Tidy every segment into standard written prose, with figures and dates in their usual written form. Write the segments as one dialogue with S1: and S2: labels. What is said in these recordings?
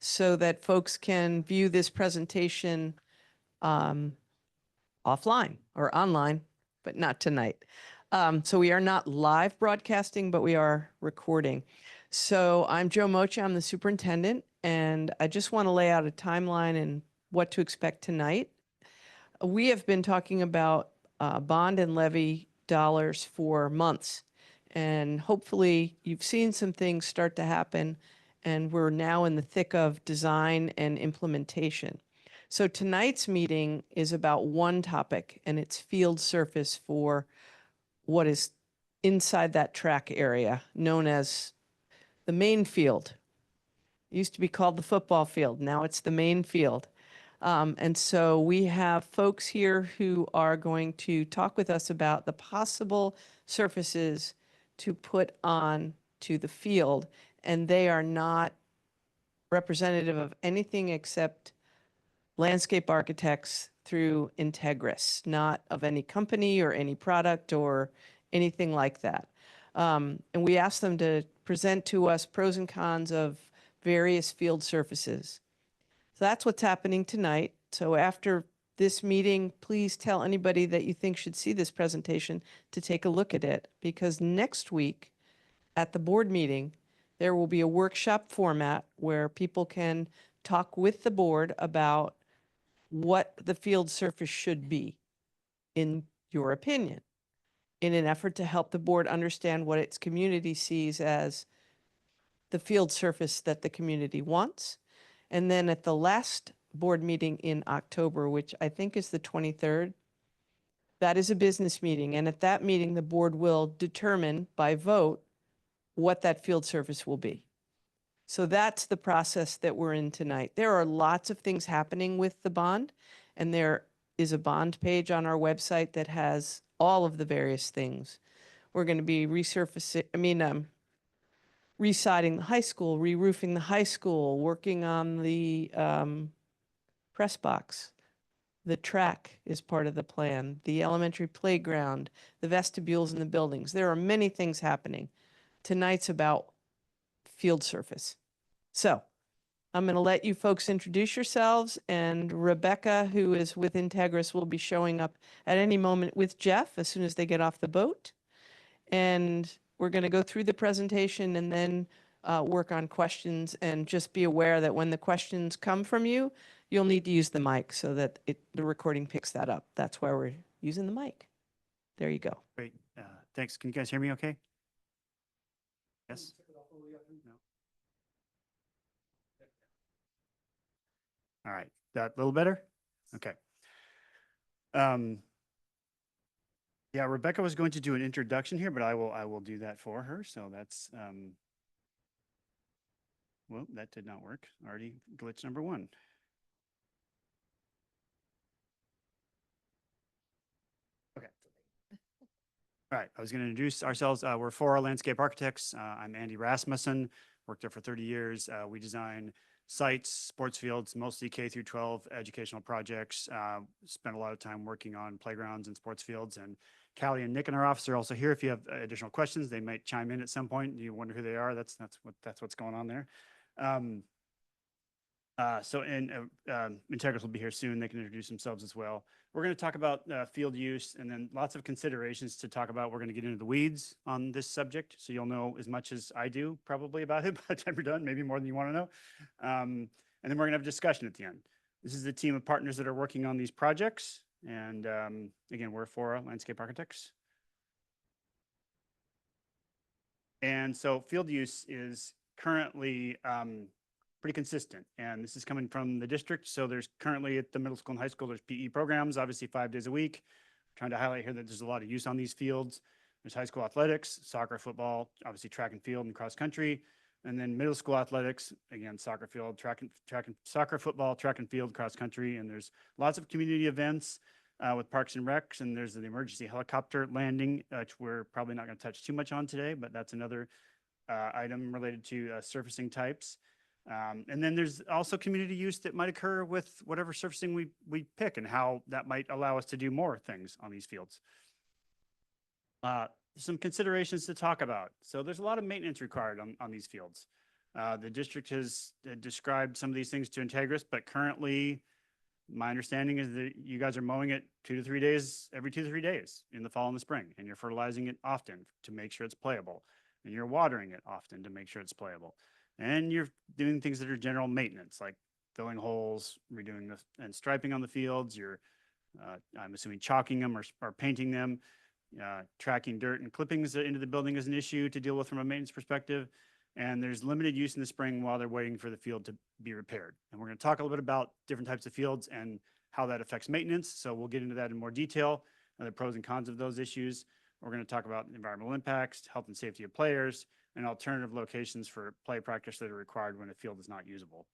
S1: so that folks can view this presentation um, offline or online, but not tonight. So we are not live broadcasting, but we are recording. So I'm Joe Mocha, I'm the superintendent, and I just want to lay out a timeline and what to expect tonight. We have been talking about bond and levy dollars for months, and hopefully you've seen some things start to happen, and we're now in the thick of design and implementation. So tonight's meeting is about one topic, and it's field surface for what is inside that track area known as the main field. It used to be called the football field. Now it's the main field. And so we have folks here who are going to talk with us about the possible surfaces to put on to the field. And they are not representative of anything except landscape architects through Integris, not of any company or any product or anything like that. And we asked them to present to us pros and cons of various field surfaces. So that's what's happening tonight. So after this meeting, please tell anybody that you think should see this presentation to take a look at it, because next week at the board meeting, there will be a workshop format where people can talk with the board about what the field surface should be, in your opinion, in an effort to help the board understand what its community sees as the field surface that the community wants. And then at the last board meeting in October, which I think is the 23rd, that is a business meeting. And at that meeting, the board will determine by vote what that field surface will be. So that's the process that we're in tonight. There are lots of things happening with the bond, and there is a bond page on our website that has all of the various things. We're going to be residing the high school, re-roofing the high school, working on the press box. The track is part of the plan, the elementary playground, the vestibules in the buildings. There are many things happening. Tonight's about field surface. So I'm going to let you folks introduce yourselves, and Rebecca, who is with Integris, will be showing up at any moment with Jeff as soon as they get off the boat. And we're going to go through the presentation and then work on questions, and just be aware that when the questions come from you, you'll need to use the mic so that the recording picks that up. That's why we're using the mic. There you go.
S2: Great. Thanks. Can you guys hear me okay? Yes? No. All right. That a little better? Okay. Yeah, Rebecca was going to do an introduction here, but I will do that for her. So that's well, that did not work. Already glitch number one. Okay. All right. I was going to introduce ourselves. We're 4R Landscape Architects. I'm Andy Rasmussen. Worked there for 30 years. We design sites, sports fields, mostly K through 12 educational projects. Spent a lot of time working on playgrounds and sports fields. And Callie and Nick in our office are also here. If you have additional questions, they might chime in at some point. You wonder who they are. That's what's going on there. Integris will be here soon. They can introduce themselves as well. We're going to talk about field use, and then lots of considerations to talk about. We're going to get into the weeds on this subject, so you'll know as much as I do probably about it by the time we're done, maybe more than you want to know. And then we're going to have a discussion at the end. This is the team of partners that are working on these projects. And again, we're 4R Landscape Architects. And so field use is currently pretty consistent. And this is coming from the district. So there's currently at the middle school and high school, there's PE programs, obviously 5 days a week. I'm trying to highlight here that there's a lot of use on these fields. There's high school athletics, soccer, football, obviously track and field and cross country. And then middle school athletics, again, soccer field, soccer, football, track and field, cross country. And there's lots of community events with Parks and Recs. And there's the emergency helicopter landing, which we're probably not going to touch too much on today, but that's another item related to surfacing types. And then there's also community use that might occur with whatever surfacing we pick, and how that might allow us to do more things on these fields. Some considerations to talk about. So there's a lot of maintenance required on these fields. The district has described some of these things to Integris, but currently my understanding is that you guys are mowing it 2 to 3 days, every 2 to 3 days in the fall and the spring, and you're fertilizing it often to make sure it's playable, and you're watering it often to make sure it's playable. And you're doing things that are general maintenance, like filling holes, redoing and striping on the fields. You're, I'm assuming, chalking them or painting them. Tracking dirt and clippings into the building is an issue to deal with from a maintenance perspective. And there's limited use in the spring while they're waiting for the field to be repaired. And we're going to talk a little bit about different types of fields and how that affects maintenance. So we'll get into that in more detail and the pros and cons of those issues. We're going to talk about environmental impacts, health and safety of players, and alternative locations for play practice that are required when a field is not usable.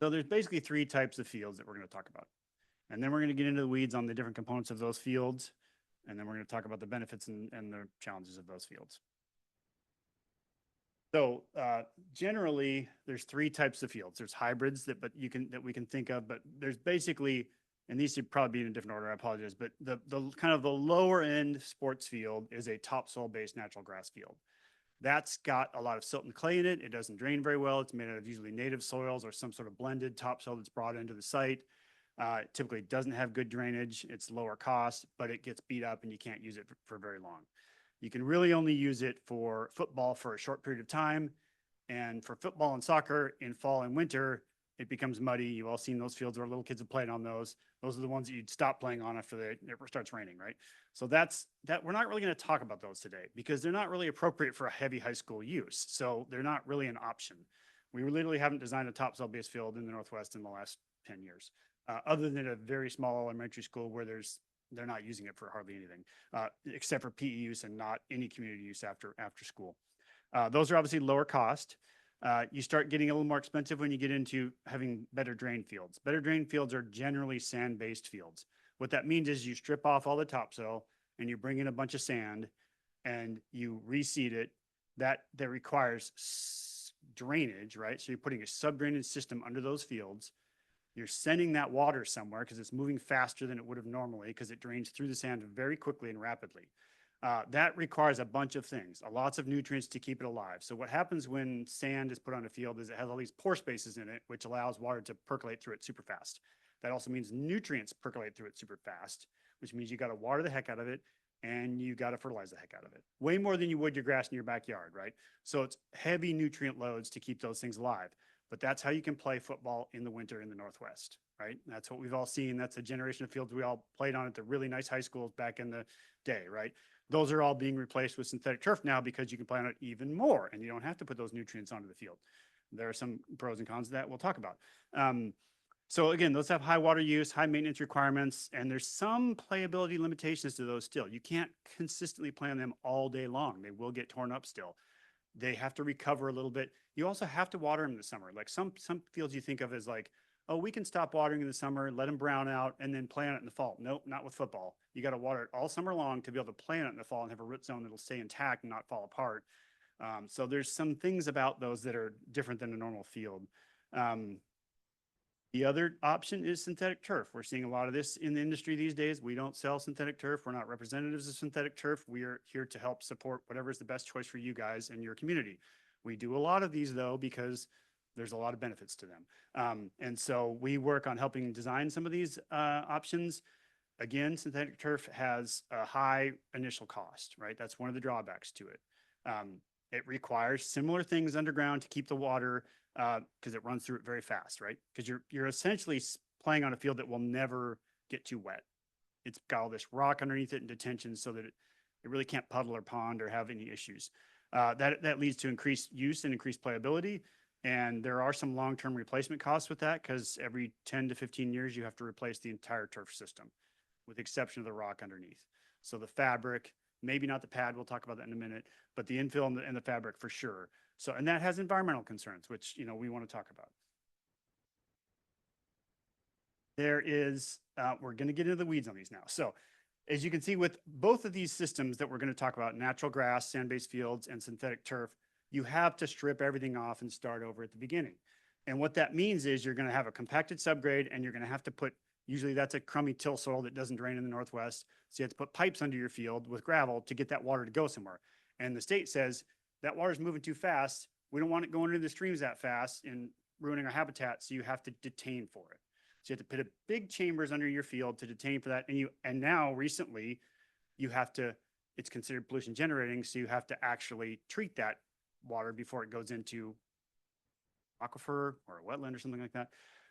S2: So there's basically 3 types of fields that we're going to talk about. And then we're going to get into the weeds on the different components of those fields. And then we're going to talk about the benefits and the challenges of those fields. So generally, there's 3 types of fields. There's hybrids that we can think of, but there's basically, and these should probably be in a different order, I apologize, but the kind of the lower end sports field is a topsoil based natural grass field. That's got a lot of silt and clay in it. It doesn't drain very well. It's made out of usually native soils or some sort of blended topsoil that's brought into the site. It typically doesn't have good drainage. It's lower cost, but it gets beat up and you can't use it for very long. You can really only use it for football for a short period of time. And for football and soccer in fall and winter, it becomes muddy. You've all seen those fields where little kids have played on those. Those are the ones that you'd stop playing on after it starts raining, right? So that's that. We're not really going to talk about those today because they're not really appropriate for a heavy high school use. So they're not really an option. We literally haven't designed a topsoil based field in the Northwest in the last 10 years. Other than a very small elementary school where they're not using it for hardly anything, except for PE use and not any community use after school. Those are obviously lower cost. You start getting a little more expensive when you get into having better drain fields. Better drain fields are generally sand-based fields. What that means is you strip off all the topsoil and you bring in a bunch of sand and you reseed it. That requires drainage, right? So you're putting a sub-drainage system under those fields. You're sending that water somewhere because it's moving faster than it would have normally because it drains through the sand very quickly and rapidly. That requires a bunch of things, lots of nutrients to keep it alive. So what happens when sand is put on a field is it has all these pore spaces in it, which allows water to percolate through it super fast. That also means nutrients percolate through it super fast, which means you got to water the heck out of it and you got to fertilize the heck out of it. Way more than you would your grass in your backyard, right? So it's heavy nutrient loads to keep those things alive. But that's how you can play football in the winter in the Northwest, right? That's what we've all seen. That's a generation of fields we all played on at the really nice high schools back in the day, right? Those are all being replaced with synthetic turf now because you can play on it even more and you don't have to put those nutrients onto the field. There are some pros and cons of that we'll talk about. So again, those have high water use, high maintenance requirements, and there's some playability limitations to those still. You can't consistently play on them all day long. They will get torn up still. They have to recover a little bit. You also have to water them in the summer. Like some fields you think of as like, oh, we can stop watering in the summer, let them brown out, and then play on it in the fall. Nope, not with football. You got to water it all summer long to be able to play on it in the fall and have a root zone that'll stay intact and not fall apart. So there's some things about those that are different than a normal field. The other option is synthetic turf. We're seeing a lot of this in the industry these days. We don't sell synthetic turf. We're not representatives of synthetic turf. We are here to help support whatever is the best choice for you guys and your community. We do a lot of these though, because there's a lot of benefits to them. And so we work on helping design some of these options. Again, synthetic turf has a high initial cost, right? That's one of the drawbacks to it. It requires similar things underground to keep the water because it runs through it very fast, right? Because you're essentially playing on a field that will never get too wet. It's got all this rock underneath it and detention so that it really can't puddle or pond or have any issues. That leads to increased use and increased playability. And there are some long-term replacement costs with that because every 10 to 15 years, you have to replace the entire turf system with the exception of the rock underneath. So the fabric, maybe not the pad, we'll talk about that in a minute, but the infill and the fabric for sure. So, and that has environmental concerns, which, you know, we want to talk about. There is, we're going to get into the weeds on these now. So as you can see with both of these systems that we're going to talk about, natural grass, sand-based fields, and synthetic turf, you have to strip everything off and start over at the beginning. And what that means is you're going to have a compacted subgrade and you're going to have to put, usually that's a crummy till soil that doesn't drain in the Northwest. So you have to put pipes under your field with gravel to get that water to go somewhere. And the state says that water's moving too fast. We don't want it going into the streams that fast and ruining our habitat. So you have to detain for it. So you have to put a big chambers under your field to detain for that. And now recently you have to, it's considered pollution generating. So you have to actually treat that water before it goes into aquifer or a wetland or something like that.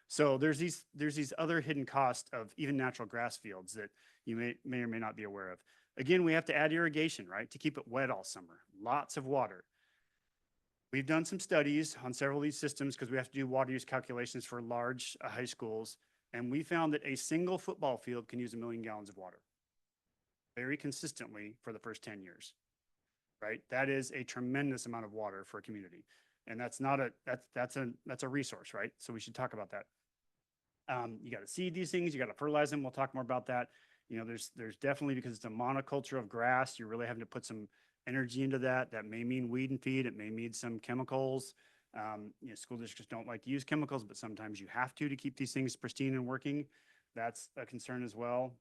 S2: So there's these other hidden costs of even natural grass fields that you may or may not be aware of. Again, we have to add irrigation, right? To keep it wet all summer, lots of water. We've done some studies on several of these systems because we have to do water use calculations for large high schools. And we found that a single football field can use 1 million gallons of water very consistently for the first 10 years, right? That is a tremendous amount of water for a community. And that's not a, that's a resource, right? So we should talk about that. You got to seed these things, you got to fertilize them. We'll talk more about that. You know, there's definitely, because it's a monoculture of grass, you're really having to put some energy into that. That may mean weed and feed. It may mean some chemicals. You know, school districts don't like to use chemicals, but sometimes you have to keep these things pristine and working. That's a concern as well.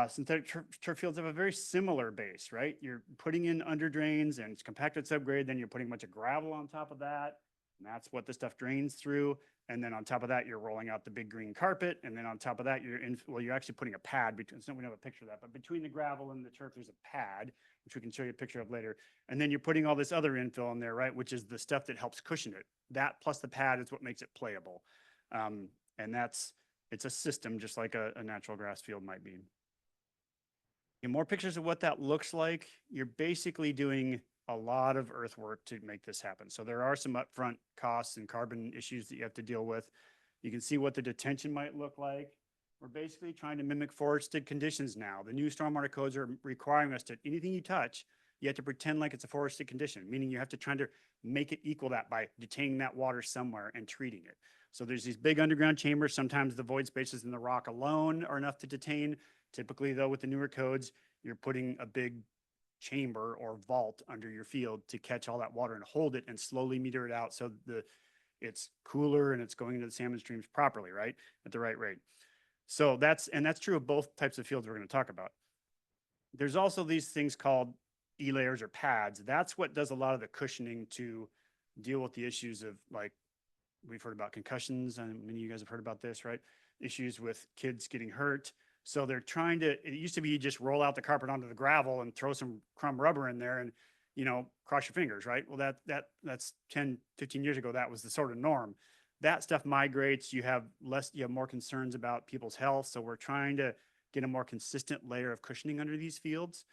S2: Synthetic turf fields have a very similar base, right? You're putting in under drains and it's compacted subgrade, then you're putting a bunch of gravel on top of that. And that's what the stuff drains through. And then on top of that, you're rolling out the big green carpet. And then on top of that, you're actually putting a pad between, so we don't have a picture of that, but between the gravel and the turf, there's a pad, which we can show you a picture of later. And then you're putting all this other infill in there, right? Which is the stuff that helps cushion it. That plus the pad is what makes it playable. And it's a system just like a natural grass field might be. And more pictures of what that looks like. You're basically doing a lot of earthwork to make this happen. So there are some upfront costs and carbon issues that you have to deal with. You can see what the detention might look like. We're basically trying to mimic forested conditions now. The new stormwater codes are requiring us to, anything you touch, you have to pretend like it's a forested condition, meaning you have to try to make it equal that by detaining that water somewhere and treating it. So there's these big underground chambers. Sometimes the void spaces in the rock alone are enough to detain. Typically though, with the newer codes, you're putting a big chamber or vault under your field to catch all that water and hold it and slowly meter it out so it's cooler and it's going into the salmon streams properly, right? At the right rate. So that's true of both types of fields we're going to talk about. There's also these things called E-layers or pads. That's what does a lot of the cushioning to deal with the issues of, like, we've heard about concussions, and many of you guys have heard about this, right? Issues with kids getting hurt. So they're trying to, it used to be you just roll out the carpet onto the gravel and throw some crumb rubber in there and, you know, cross your fingers, right? Well, that's 10, 15 years ago, that was the sort of norm. That stuff migrates, you have more concerns about people's health. So we're trying to get a more consistent layer of cushioning under these fields.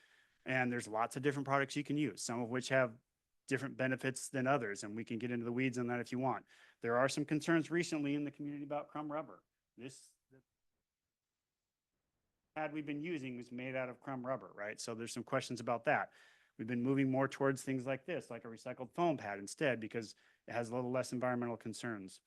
S2: And there's lots of different products you can use, some of which have different benefits than others. And we can get into the weeds on that if you want. There are some concerns recently in the community about crumb rubber. The pad we've been using was made out of crumb rubber, right? So there's some questions about that. We've been moving more towards things like this, like a recycled foam pad instead, because it has a little less environmental concerns.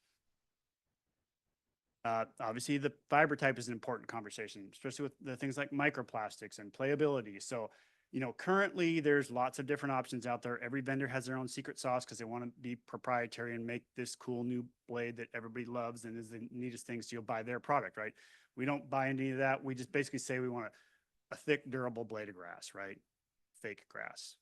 S2: Obviously, the fiber type is an important conversation, especially with the things like microplastics and playability. So, you know, currently there's lots of different options out there. Every vendor has their own secret sauce because they want to be proprietary and make this cool new blade that everybody loves and is the neatest thing, so you'll buy their product, right? We don't buy any of that. We just basically say we want a thick, durable blade of grass, right? Fake grass.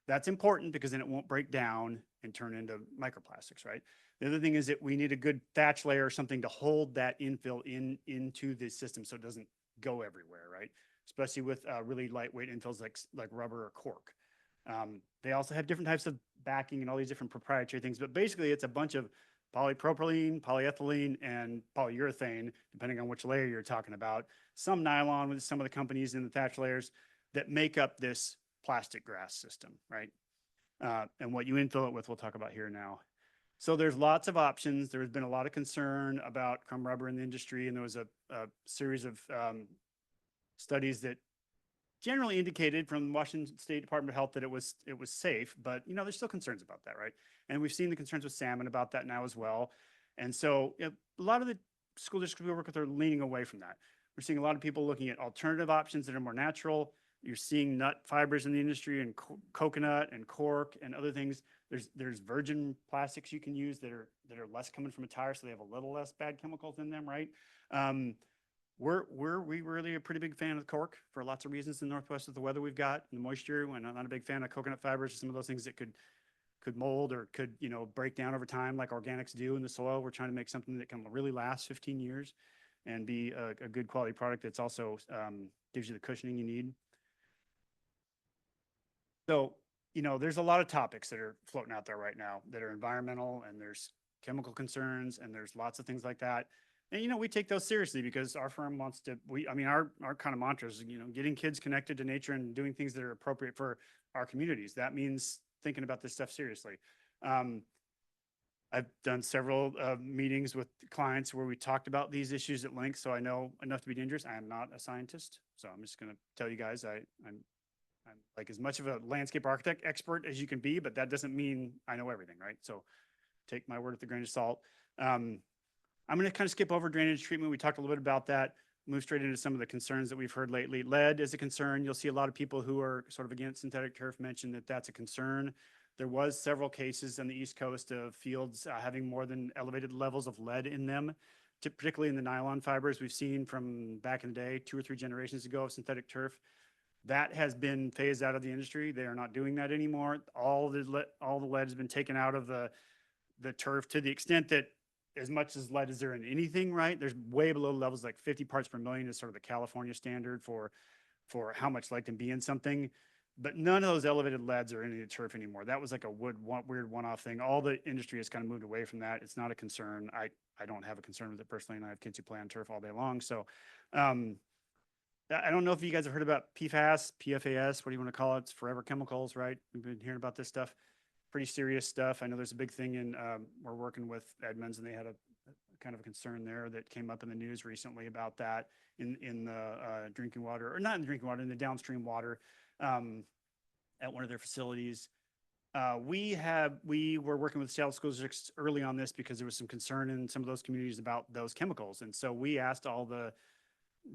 S2: That's important because then it won't break down and turn into microplastics, right? The other thing is that we need a good thatch layer or something to hold that infill into the system so it doesn't go everywhere, right? Especially with really lightweight infills like rubber or cork. They also have different types of backing and all these different proprietary things, but basically it's a bunch of polypropylene, polyethylene, and polyurethane, depending on which layer you're talking about. Some nylon with some of the companies in the thatch layers that make up this plastic grass system, right? And what you infill it with, we'll talk about here now. So there's lots of options. There's been a lot of concern about crumb rubber in the industry, and there was a series of studies that generally indicated from Washington State Department of Health that it was safe, but you know, there's still concerns about that, right? And we've seen the concerns with salmon about that now as well. And so a lot of the school districts we work with are leaning away from that. We're seeing a lot of people looking at alternative options that are more natural. You're seeing nut fibers in the industry and coconut and cork and other things. There's virgin plastics you can use that are less coming from a tire, so they have a little less bad chemicals in them, right? we really a pretty big fan of cork for lots of reasons in the Northwest with the weather we've got and the moisture. And I'm not a big fan of coconut fibers, some of those things that could mold or could, you know, break down over time like organics do in the soil. We're trying to make something that can really last 15 years and be a good quality product that's also gives you the cushioning you need. So, you know, there's a lot of topics that are floating out there right now that are environmental, and there's chemical concerns, and there's lots of things like that. And, you know, we take those seriously because our firm wants to, I mean, our kind of mantra is, you know, getting kids connected to nature and doing things that are appropriate for our communities. That means thinking about this stuff seriously. I've done several meetings with clients where we talked about these issues at length, so I know enough to be dangerous. I am not a scientist, so I'm just going to tell you guys I'm like as much of a landscape architect expert as you can be, but that doesn't mean I know everything, right? So take my word with a grain of salt. I'm going to kind of skip over drainage treatment. We talked a little bit about that, move straight into some of the concerns that we've heard lately. Lead is a concern. You'll see a lot of people who are sort of against synthetic turf mention that that's a concern. There was several cases on the East Coast of fields having more than elevated levels of lead in them, particularly in the nylon fibers we've seen from back in the day, 2 or 3 generations ago of synthetic turf. That has been phased out of the industry. They are not doing that anymore. All the lead has been taken out of the turf to the extent that as much as lead is there in anything, right? There's way below levels, like 50 parts per million is sort of the California standard for how much lead can be in something. But none of those elevated leads are in the turf anymore. That was like a weird one-off thing. All the industry has kind of moved away from that. It's not a concern. I don't have a concern with it personally, and I have kids who play on turf all day long. So I don't know if you guys have heard about PFAS, PFAS, what do you want to call it? It's forever chemicals, right? We've been hearing about this stuff. Pretty serious stuff. I know there's a big thing in, we're working with Edmonds, and they had a kind of a concern there that came up in the news recently about that in the drinking water, or not in the drinking water, in the downstream water at one of their facilities. We were working with Seattle School Districts early on this because there was some concern in some of those communities about those chemicals. And so we asked all the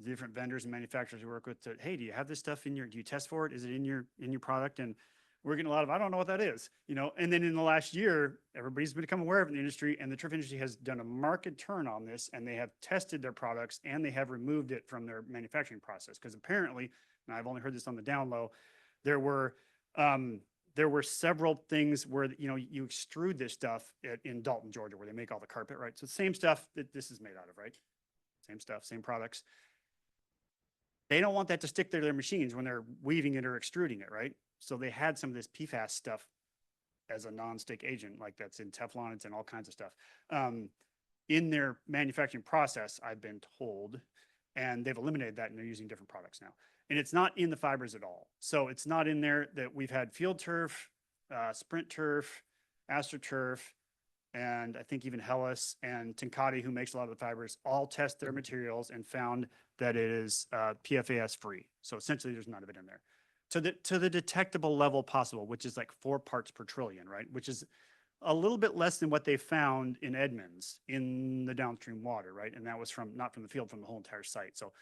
S2: different vendors and manufacturers we work with to, hey, do you have this stuff in your, do you test for it? Is it in your product? And we're getting a lot of, I don't know what that is, you know. And then in the last year, everybody's become aware of it in the industry, and the turf industry has done a marked turn on this, and they have tested their products and they have removed it from their manufacturing process. Because apparently, and I've only heard this on the down low, there were several things where, you know, you extrude this stuff in Dalton, Georgia, where they make all the carpet, right? So the same stuff that this is made out of, right? Same stuff, same products. They don't want that to stick to their machines when they're weaving it or extruding it, right? So they had some of this PFAS stuff as a non-stick agent, like that's in Teflon, it's in all kinds of stuff, in their manufacturing process, I've been told, and they've eliminated that and they're using different products now. And it's not in the fibers at all. So it's not in there. That we've had Field Turf, Sprint Turf, AstroTurf, and I think even Hellas and Tenkati, who makes a lot of the fibers, all test their materials and found that it is PFAS free. So essentially there's none of it in there. To the detectable level possible, which is like 4 parts per trillion, right? Which is a little bit less than what they found in Edmonds in the downstream water, right? And that was not from the field, from the whole entire site. So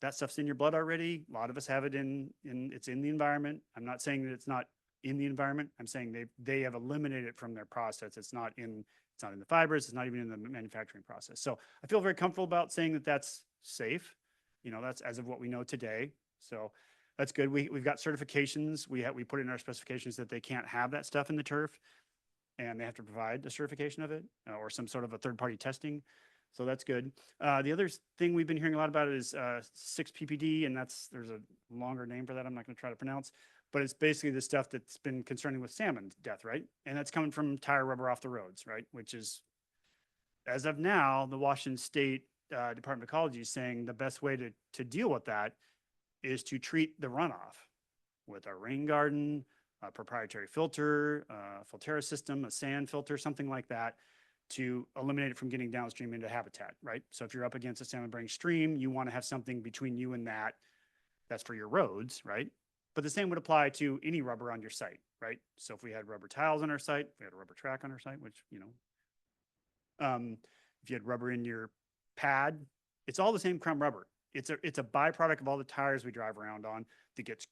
S2: that stuff's in your blood already. A lot of us have it it's in the environment. I'm not saying that it's not in the environment. I'm saying they have eliminated it from their process. It's not in the fibers. It's not even in the manufacturing process. So I feel very comfortable about saying that that's safe. You know, that's as of what we know today. So that's good. We've got certifications. We put in our specifications that they can't have that stuff in the turf, and they have to provide a certification of it or some sort of a third-party testing. So that's good. The other thing we've been hearing a lot about is 6-PPD, and there's a longer name for that I'm not going to try to pronounce, but it's basically the stuff that's been concerning with salmon death, right? And that's coming from tire rubber off the roads, right? Which is, as of now, the Washington State Department of Ecology is saying the best way to deal with that is to treat the runoff with a rain garden, a proprietary filter, a Filtera system, a sand filter, something like that, to eliminate it from getting downstream into habitat, right? So if you're up against a salmon bearing stream, you want to have something between you and that's for your roads, right? But the same would apply to any rubber on your site, right? So if we had rubber tiles on our site, if we had a rubber track on our site, which, you know, if you had rubber in your pad, it's all the same crumb rubber. It's a byproduct of all the tires we drive around on that gets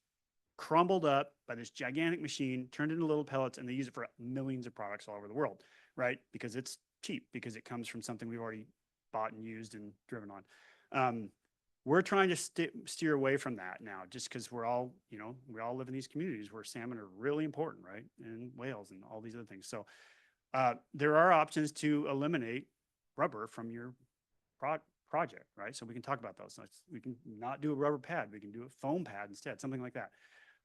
S2: crumbled up by this gigantic machine, turned into little pellets, and they use it for millions of products all over the world, right? Because it's cheap, because it comes from something we've already bought and used and driven on. We're trying to steer away from that now, just because we're all, you know, we all live in these communities where salmon are really important, right? And whales and all these other things. So there are options to eliminate rubber from your project, right? So we can talk about those. So we can not do a rubber pad. We can do a foam pad instead, something like that.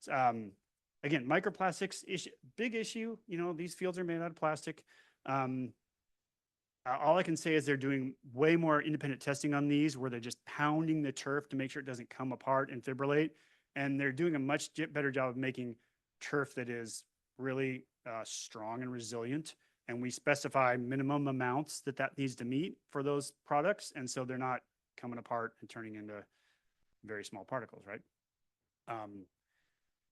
S2: So, again, microplastics issue, big issue. You know, these fields are made out of plastic. All I can say is they're doing way more independent testing on these where they're just pounding the turf to make sure it doesn't come apart and fibrillate. And they're doing a much better job of making turf that is really strong and resilient. And we specify minimum amounts that needs to meet for those products. And so they're not coming apart and turning into very small particles, right?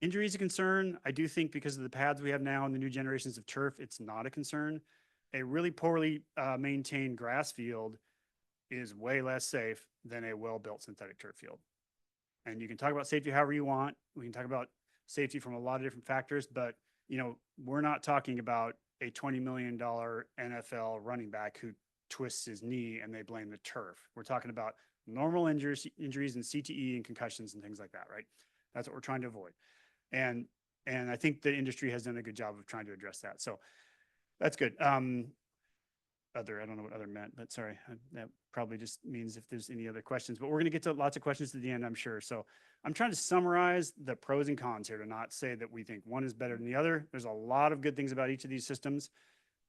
S2: Injury is a concern. I do think because of the pads we have now and the new generations of turf, it's not a concern. A really poorly maintained grass field is way less safe than a well-built synthetic turf field. And you can talk about safety however you want. We can talk about safety from a lot of different factors, but you know, we're not talking about a $20 million NFL running back who twists his knee and they blame the turf. We're talking about normal injuries and CTE and concussions and things like that, right? That's what we're trying to avoid. And I think the industry has done a good job of trying to address that. So that's good. I don't know what other meant, but sorry. That probably just means if there's any other questions, but we're going to get to lots of questions at the end, I'm sure. So I'm trying to summarize the pros and cons here to not say that we think one is better than the other. There's a lot of good things about each of these systems.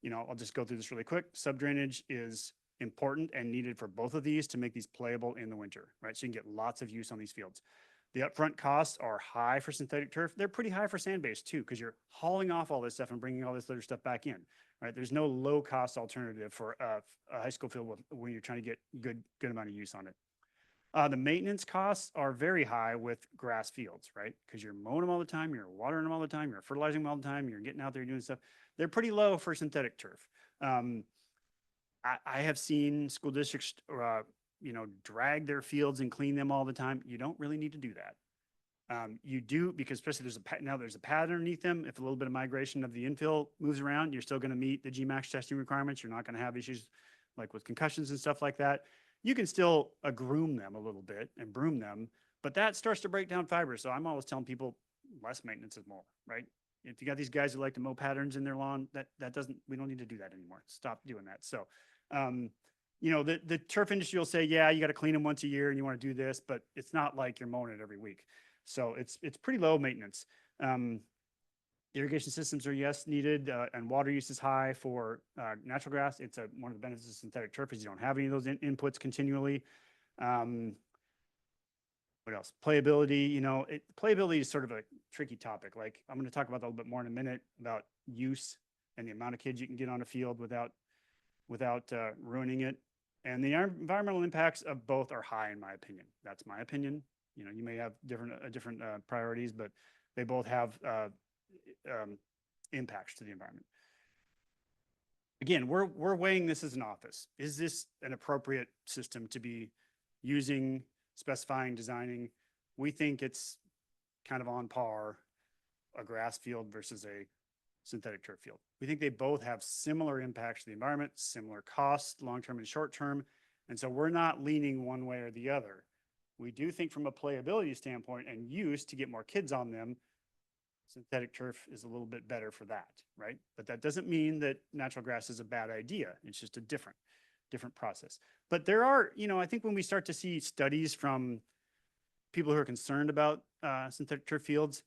S2: You know, I'll just go through this really quick. Subdrainage is important and needed for both of these to make these playable in the winter, right? So you can get lots of use on these fields. The upfront costs are high for synthetic turf. They're pretty high for sand-based too, because you're hauling off all this stuff and bringing all this other stuff back in, right? There's no low-cost alternative for a high school field when you're trying to get good amount of use on it. The maintenance costs are very high with grass fields, right? Because you're mowing them all the time, you're watering them all the time, you're fertilizing them all the time, you're getting out there doing stuff. They're pretty low for synthetic turf. I have seen school districts you know, drag their fields and clean them all the time. You don't really need to do that. You do, because especially now there's a pad underneath them. If a little bit of migration of the infill moves around, you're still going to meet the GMAX testing requirements. You're not going to have issues like with concussions and stuff like that. You can still groom them a little bit and broom them, but that starts to break down fibers. So I'm always telling people less maintenance is more, right? If you got these guys who like to mow patterns in their lawn, we don't need to do that anymore. Stop doing that. So, you know, the turf industry will say, yeah, you got to clean them once a year and you want to do this, but it's not like you're mowing it every week. So it's pretty low maintenance. Irrigation systems are, yes, needed, and water use is high for natural grass. It's one of the benefits of synthetic turf is you don't have any of those inputs continually. What else? Playability, you know, playability is sort of a tricky topic. Like I'm going to talk about that a little bit more in a minute about use and the amount of kids you can get on a field without ruining it. And the environmental impacts of both are high, in my opinion. That's my opinion. You know, you may have different priorities, but they both have impacts to the environment. Again, we're weighing this as an office. Is this an appropriate system to be using, specifying, designing? We think it's kind of on par, a grass field versus a synthetic turf field. We think they both have similar impacts to the environment, similar costs, long-term and short-term. And so we're not leaning one way or the other. We do think from a playability standpoint and use to get more kids on them, synthetic turf is a little bit better for that, right? But that doesn't mean that natural grass is a bad idea. It's just a different process. But there are, you know, I think when we start to see studies from people who are concerned about synthetic turf fields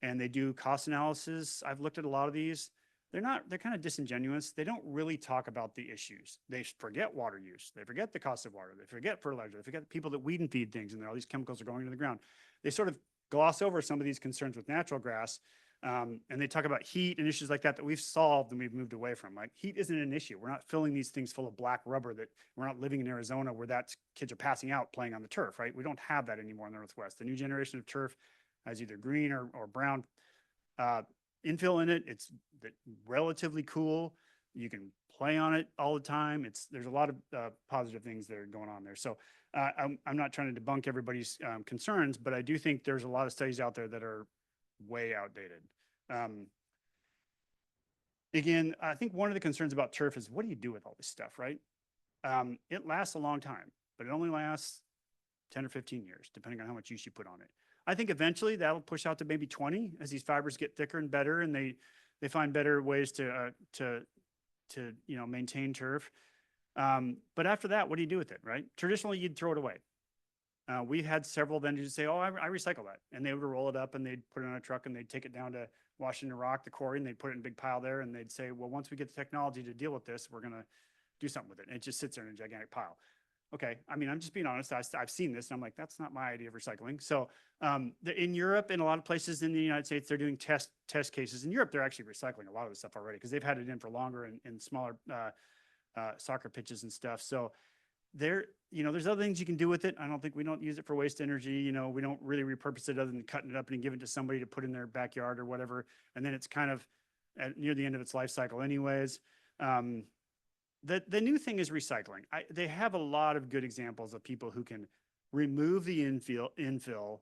S2: and they do cost analysis, I've looked at a lot of these. They're kind of disingenuous. They don't really talk about the issues. They forget water use. They forget the cost of water. They forget fertilizer. They forget the people that weed and feed things and all these chemicals are going into the ground. They sort of gloss over some of these concerns with natural grass. And they talk about heat and issues like that we've solved and we've moved away from. Like heat isn't an issue. We're not filling these things full of black rubber that we're not living in Arizona where kids are passing out playing on the turf, right? We don't have that anymore in the Northwest. The new generation of turf has either green or brown infill in it. It's relatively cool. You can play on it all the time. There's a lot of positive things that are going on there. So I'm not trying to debunk everybody's concerns, but I do think there's a lot of studies out there that are way outdated. Again, I think one of the concerns about turf is what do you do with all this stuff, right? It lasts a long time, but it only lasts 10 or 15 years, depending on how much use you put on it. I think eventually that'll push out to maybe 20 as these fibers get thicker and better, and they find better ways to maintain turf. But after that, what do you do with it, right? Traditionally, you'd throw it away. We had several vendors say, "Oh, I recycle that," and they would roll it up and they'd put it on a truck and they'd take it down to Washington Rock, the quarry, and they'd put it in a big pile there, and they'd say, "Well, once we get the technology to deal with this, we're gonna do something with it." And it just sits there in a gigantic pile. Okay, I mean, I'm just being honest. I've seen this, and I'm like, that's not my idea of recycling. So, in Europe and a lot of places in the United States, they're doing test cases. In Europe, they're actually recycling a lot of the stuff already because they've had it in for longer in smaller soccer pitches and stuff. So, there's other things you can do with it. We don't use it for waste energy. We don't really repurpose it other than cutting it up and give it to somebody to put in their backyard or whatever. And then it's kind of near the end of its life cycle, anyways. The new thing is recycling. They have a lot of good examples of people who can remove the infill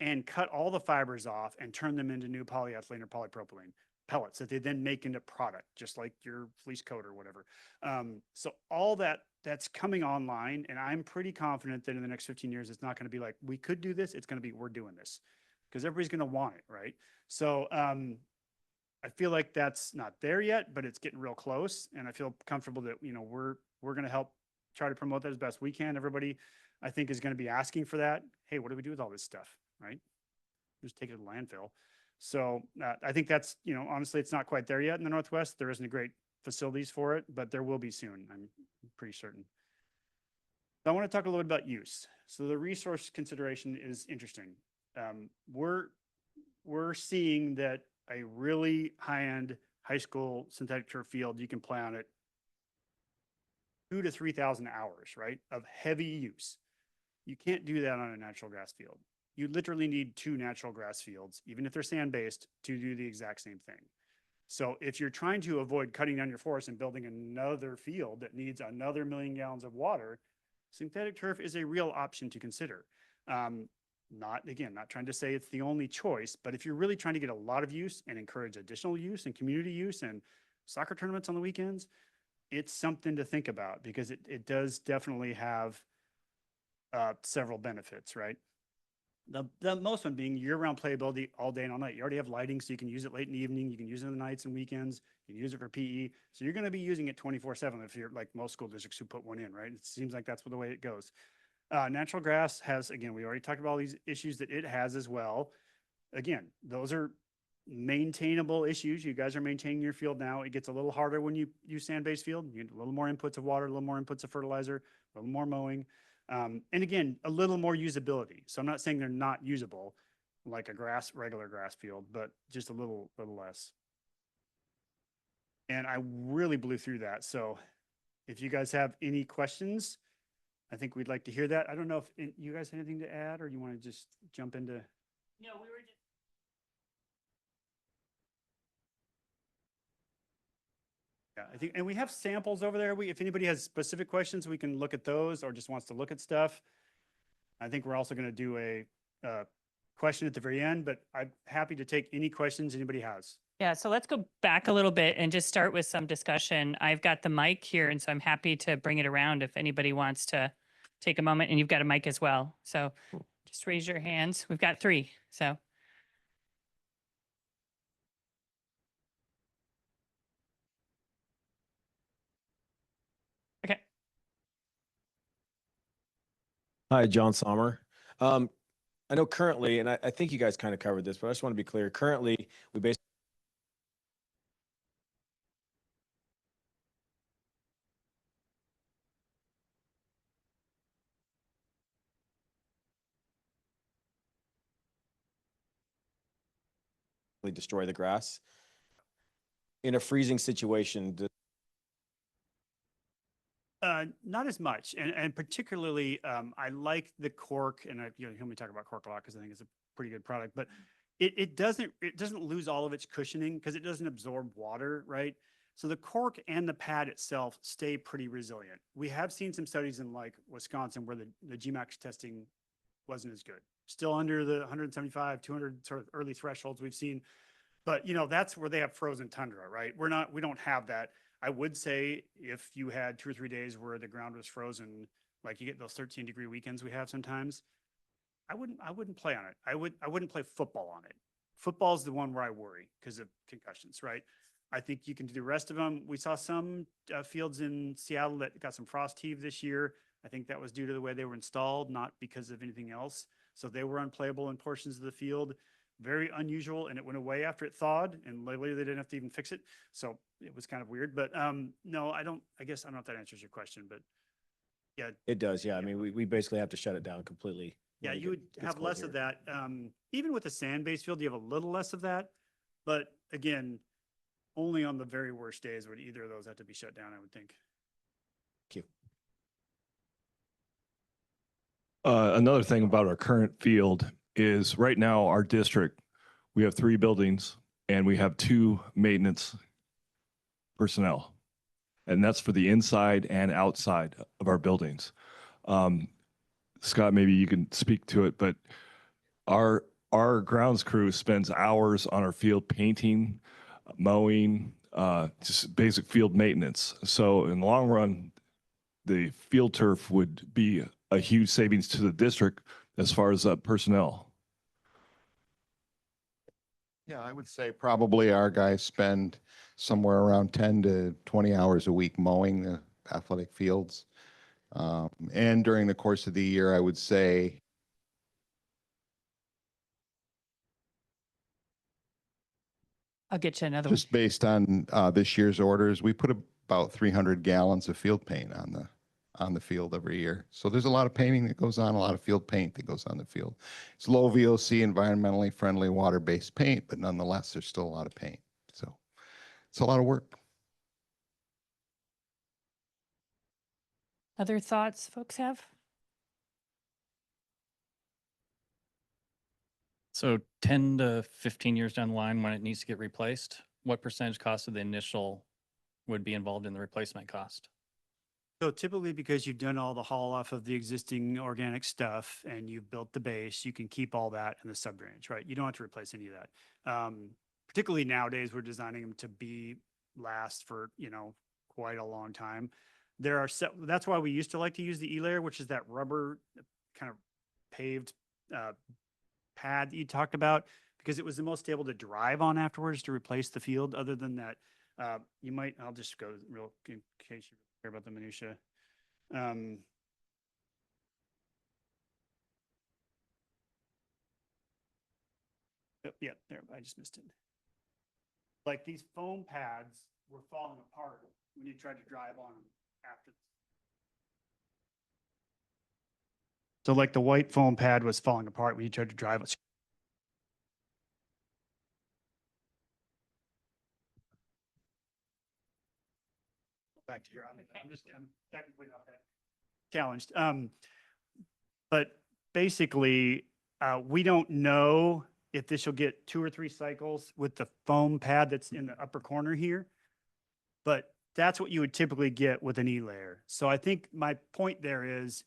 S2: and cut all the fibers off and turn them into new polyethylene or polypropylene pellets that they then make into product, just like your fleece coat or whatever. So all that's coming online, and I'm pretty confident that in the next 15 years, it's not going to be like, we could do this. It's going to be, we're doing this, because everybody's going to want it, right? So I feel like that's not there yet, but it's getting real close. And I feel comfortable that, we're going to help try to promote that as best we can. Everybody, I think, is going to be asking for that. Hey, what do we do with all this stuff, right? Just take it to the landfill. So I think that's, honestly, it's not quite there yet in the Northwest. There isn't a great facilities for it, but there will be soon. I'm pretty certain. I want to talk a little bit about use. So the resource consideration is interesting. We're seeing that a really high-end high school synthetic turf field, you can play on it 2,000 to 3,000 hours, right, of heavy use. You can't do that on a natural grass field. You literally need 2 natural grass fields, even if they're sand-based, to do the exact same thing. So if you're trying to avoid cutting down your forest and building another field that needs another 1 million gallons of water, synthetic turf is a real option to consider. Not trying to say it's the only choice, but if you're really trying to get a lot of use and encourage additional use and community use and soccer tournaments on the weekends, it's something to think about, because it does definitely have several benefits, right? The most one being year-round playability all day and all night. You already have lighting, so you can use it late in the evening. You can use it on the nights and weekends. You can use it for PE. So you're going to be using it 24/7 if you're like most school districts who put one in, right? It seems like that's the way it goes. Natural grass has, again, we already talked about all these issues that it has as well. Again, those are maintainable issues. You guys are maintaining your field now. It gets a little harder when you use sand-based field. You get a little more inputs of water, a little more inputs of fertilizer, a little more mowing. And again, a little more usability. So I'm not saying they're not usable like a regular grass field, but just a little less. And I really blew through that. So if you guys have any questions, I think we'd like to hear that. I don't know if you guys have anything to add, or you want to just jump into.
S3: No, we were just.
S2: Yeah, I think, and we have samples over there. If anybody has specific questions, we can look at those, or just wants to look at stuff. I think we're also going to do a question at the very end, but I'm happy to take any questions anybody has.
S3: Yeah, so let's go back a little bit and just start with some discussion. I've got the mic here, and so I'm happy to bring it around if anybody wants to take a moment, and you've got a mic as well. So just raise your hands. We've got 3, so. Okay.
S4: Hi, John Sommer. I know currently, and I think you guys kind of covered this, but I just want to be clear. Currently, we basically destroy the grass. In a freezing situation,
S2: Not as much, and particularly, I like the cork, and you hear me talk about cork a lot because I think it's a pretty good product. But it doesn't lose all of its cushioning because it doesn't absorb water, right? So the cork and the pad itself stay pretty resilient. We have seen some studies in like Wisconsin where the GMAX testing wasn't as good, still under the 175, 200 sort of early thresholds we've seen. But that's where they have frozen tundra, right? We don't have that. I would say if you had 2 or 3 days where the ground was frozen, like you get those 13-degree weekends we have sometimes. I wouldn't play on it. I wouldn't play football on it. Football's the one where I worry because of concussions, right? I think you can do the rest of them. We saw some fields in Seattle that got some frost heave this year. I think that was due to the way they were installed, not because of anything else. So they were unplayable in portions of the field. Very unusual, and it went away after it thawed, and later they didn't have to even fix it. So it was kind of weird. But no, I guess I don't know if that answers your question, but yeah.
S4: It does, yeah. I
S2: Yeah.
S4: mean, we basically have to shut it down completely.
S2: Yeah,
S4: when it
S2: you would
S4: gets
S2: have
S4: cold
S2: less
S4: here.
S2: of that. Even with a sand-based field, you have a little less of that. But again, only on the very worst days would either of those have to be shut down, I would think.
S4: Thank you.
S5: Another thing about our current field is right now our district, we have 3 buildings and we have 2 maintenance personnel. And that's for the inside and outside of our buildings. Scott, maybe you can speak to it, but our grounds crew spends hours on our field painting, mowing, just basic field maintenance. So in the long run, the field turf would be a huge savings to the district as far as personnel.
S6: Yeah, I would say probably our guys spend somewhere around 10 to 20 hours a week mowing the athletic fields. And during the course of the year, I would say
S3: I'll get you another one.
S6: just based on this year's orders, we put about 300 gallons of field paint on the field every year. So there's a lot of painting that goes on, a lot of field paint that goes on the field. It's low VOC, environmentally friendly, water-based paint, but nonetheless, there's still a lot of paint. So it's a lot of work.
S3: Other thoughts folks have?
S7: So 10 to 15 years down the line, when it needs to get replaced, what percentage cost of the initial would be involved in the replacement cost?
S2: So typically, because you've done all the haul off of the existing organic stuff and you've built the base, you can keep all that in the sub-drainage, right? You don't have to replace any of that. Particularly nowadays, we're designing them to last for, quite a long time. That's why we used to like to use the E-layer, which is that rubber kind of paved pad that you talked about, because it was the most stable to drive on afterwards to replace the field. Other than that, I'll just go real in case you care about the minutia. Yeah, there, I just missed it. Like these foam pads were falling apart when you tried to drive on them after. So like the white foam pad was falling apart when you tried to drive it. Back to here. I'm technically not that challenged. But basically, we don't know if this will get 2 or 3 cycles with the foam pad that's in the upper corner here. But that's what you would typically get with an E-layer. So I think my point there is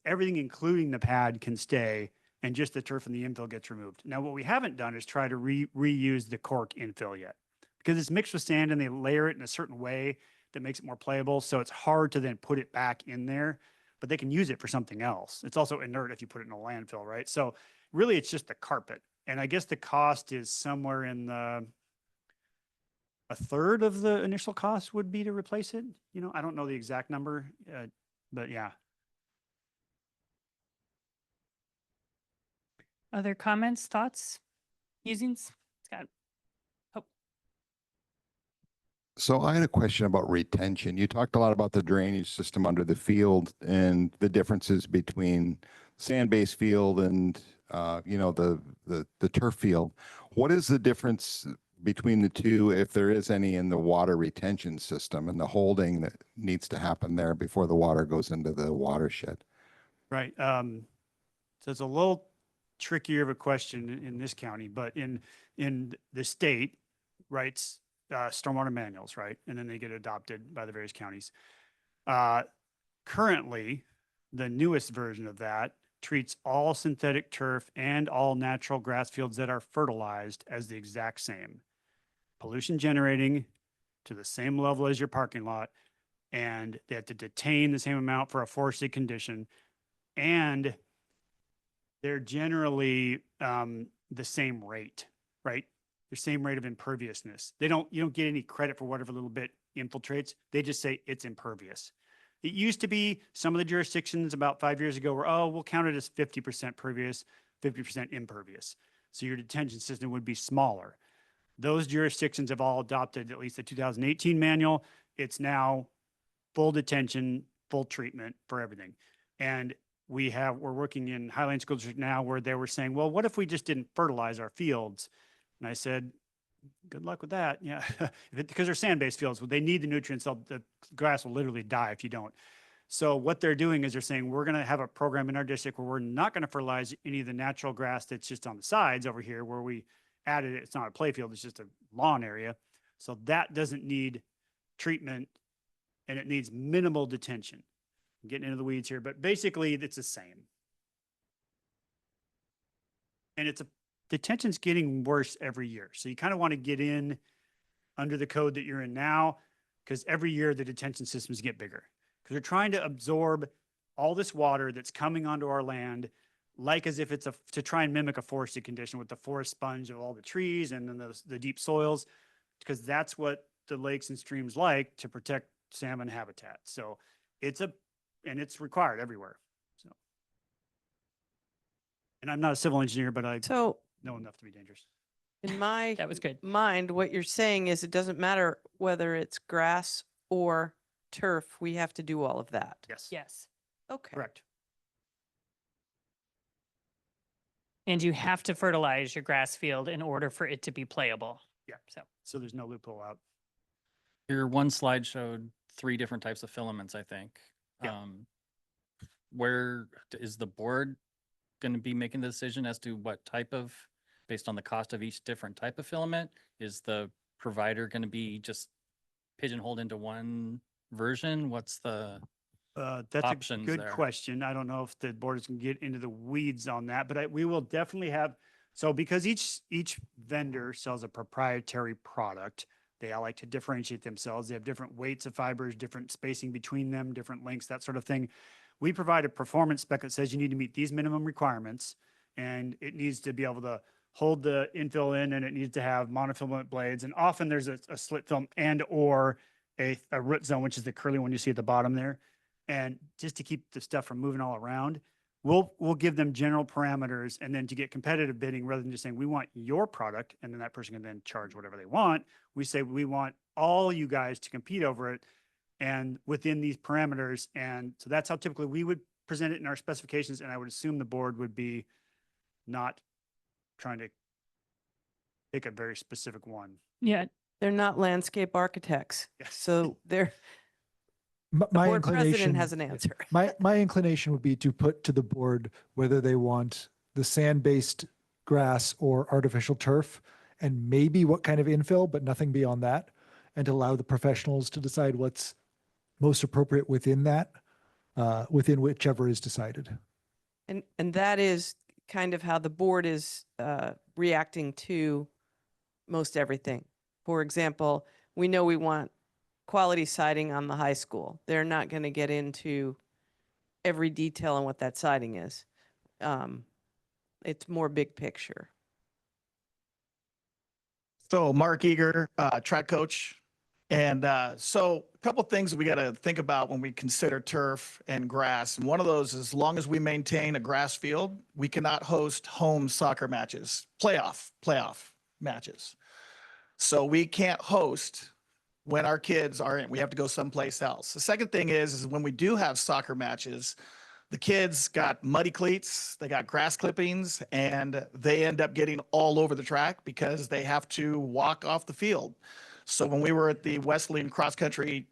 S2: everything, including the pad, can stay, and just the turf and the infill gets removed. Now, what we haven't done is try to reuse the cork infill yet, because it's mixed with sand and they layer it in a certain way that makes it more playable. So it's hard to then put it back in there, but they can use it for something else. It's also inert if you put it in a landfill, right? So really it's just the carpet. And I guess the cost is somewhere in a third of the initial cost would be to replace it. I don't know the exact number, but yeah.
S3: Other comments, thoughts, musings? Scott?
S6: So I had a question about retention. You talked a lot about the drainage system under the field and the differences between sand-based field and, the turf field. What is the difference between the two, if there is any, in the water retention system and the holding that needs to happen there before the water goes into the watershed?
S2: Right. So it's a little trickier of a question in this county, but in the state writes stormwater manuals, right? And then they get adopted by the various counties. Currently, the newest version of that treats all synthetic turf and all natural grass fields that are fertilized as the exact same. Pollution generating to the same level as your parking lot, and they have to detain the same amount for a forested condition. And they're generally the same rate, right? The same rate of imperviousness. You don't get any credit for whatever little bit infiltrates. They just say it's impervious. It used to be some of the jurisdictions about 5 years ago were, oh, we'll count it as 50% pervious, 50% impervious. So your detention system would be smaller. Those jurisdictions have all adopted at least the 2018 manual. It's now full detention, full treatment for everything. And we're working in Highland School District now where they were saying, well, what if we just didn't fertilize our fields? And I said, good luck with that. Yeah, because they're sand-based fields, they need the nutrients. The grass will literally die if you don't. So what they're doing is they're saying, we're going to have a program in our district where we're not going to fertilize any of the natural grass that's just on the sides over here where we added it. It's not a play field, it's just a lawn area. So that doesn't need treatment and it needs minimal detention. I'm getting into the weeds here, but basically it's the same. And detention's getting worse every year. So you kind of want to get in under the code that you're in now, because every year the detention systems get bigger. Because they're trying to absorb all this water that's coming onto our land, like as if it's to try and mimic a forested condition with the forest sponge of all the trees and then the deep soils, because that's what the lakes and streams like to protect salmon habitat. So and it's required everywhere. So, and I'm not a civil engineer, but I
S1: So
S2: know enough to be dangerous.
S1: in my
S3: That was good.
S1: mind, what you're saying is it doesn't matter whether it's grass or turf, we have to do all of that.
S2: Yes.
S3: Yes.
S1: Okay.
S2: Correct.
S3: And you have to fertilize your grass field in order for it to be playable.
S2: Yeah.
S3: So
S2: So there's no loophole out.
S7: Your one slide showed 3 different types of filaments, I think.
S2: Yeah.
S7: Where is the board going to be making the decision as to what type of, based on the cost of each different type of filament? Is the provider going to be just pigeonholed into one version? What's the,
S2: That's a
S7: options
S2: good
S7: there?
S2: question. I don't know if the board is going to get into the weeds on that, but we will definitely have, so because each vendor sells a proprietary product, they all like to differentiate themselves. They have different weights of fibers, different spacing between them, different lengths, that sort of thing. We provide a performance spec that says you need to meet these minimum requirements, and it needs to be able to hold the infill in, and it needs to have monofilament blades. And often there's a slit film and or a root zone, which is the curly one you see at the bottom there. And just to keep the stuff from moving all around, we'll give them general parameters, and then to get competitive bidding, rather than just saying we want your product and then that person can then charge whatever they want, we say we want all you guys to compete over it and within these parameters. And so that's how typically we would present it in our specifications. And I would assume the board would be not trying to pick a very specific one.
S3: yeah,
S1: They're not landscape architects.
S2: Yes.
S1: So they're,
S8: My
S1: the board
S8: inclination
S1: president has an answer.
S8: My inclination would be to put to the board whether they want the sand-based grass or artificial turf, and maybe what kind of infill, but nothing beyond that, and to allow the professionals to decide what's most appropriate within that, within whichever is decided.
S1: And that is kind of how the board is reacting to most everything. For example, we know we want quality siding on the high school. They're not going to get into every detail on what that siding is. It's more big picture.
S9: So Mark Eager, track coach. And so a couple things we got to think about when we consider turf and grass. And one of those is, as long as we maintain a grass field, we cannot host home soccer matches, playoff matches. So we can't host when our kids are in, we have to go someplace else. The second thing is when we do have soccer matches, the kids got muddy cleats, they got grass clippings, and they end up getting all over the track because they have to walk off the field. So when we were at the Wesleyan cross country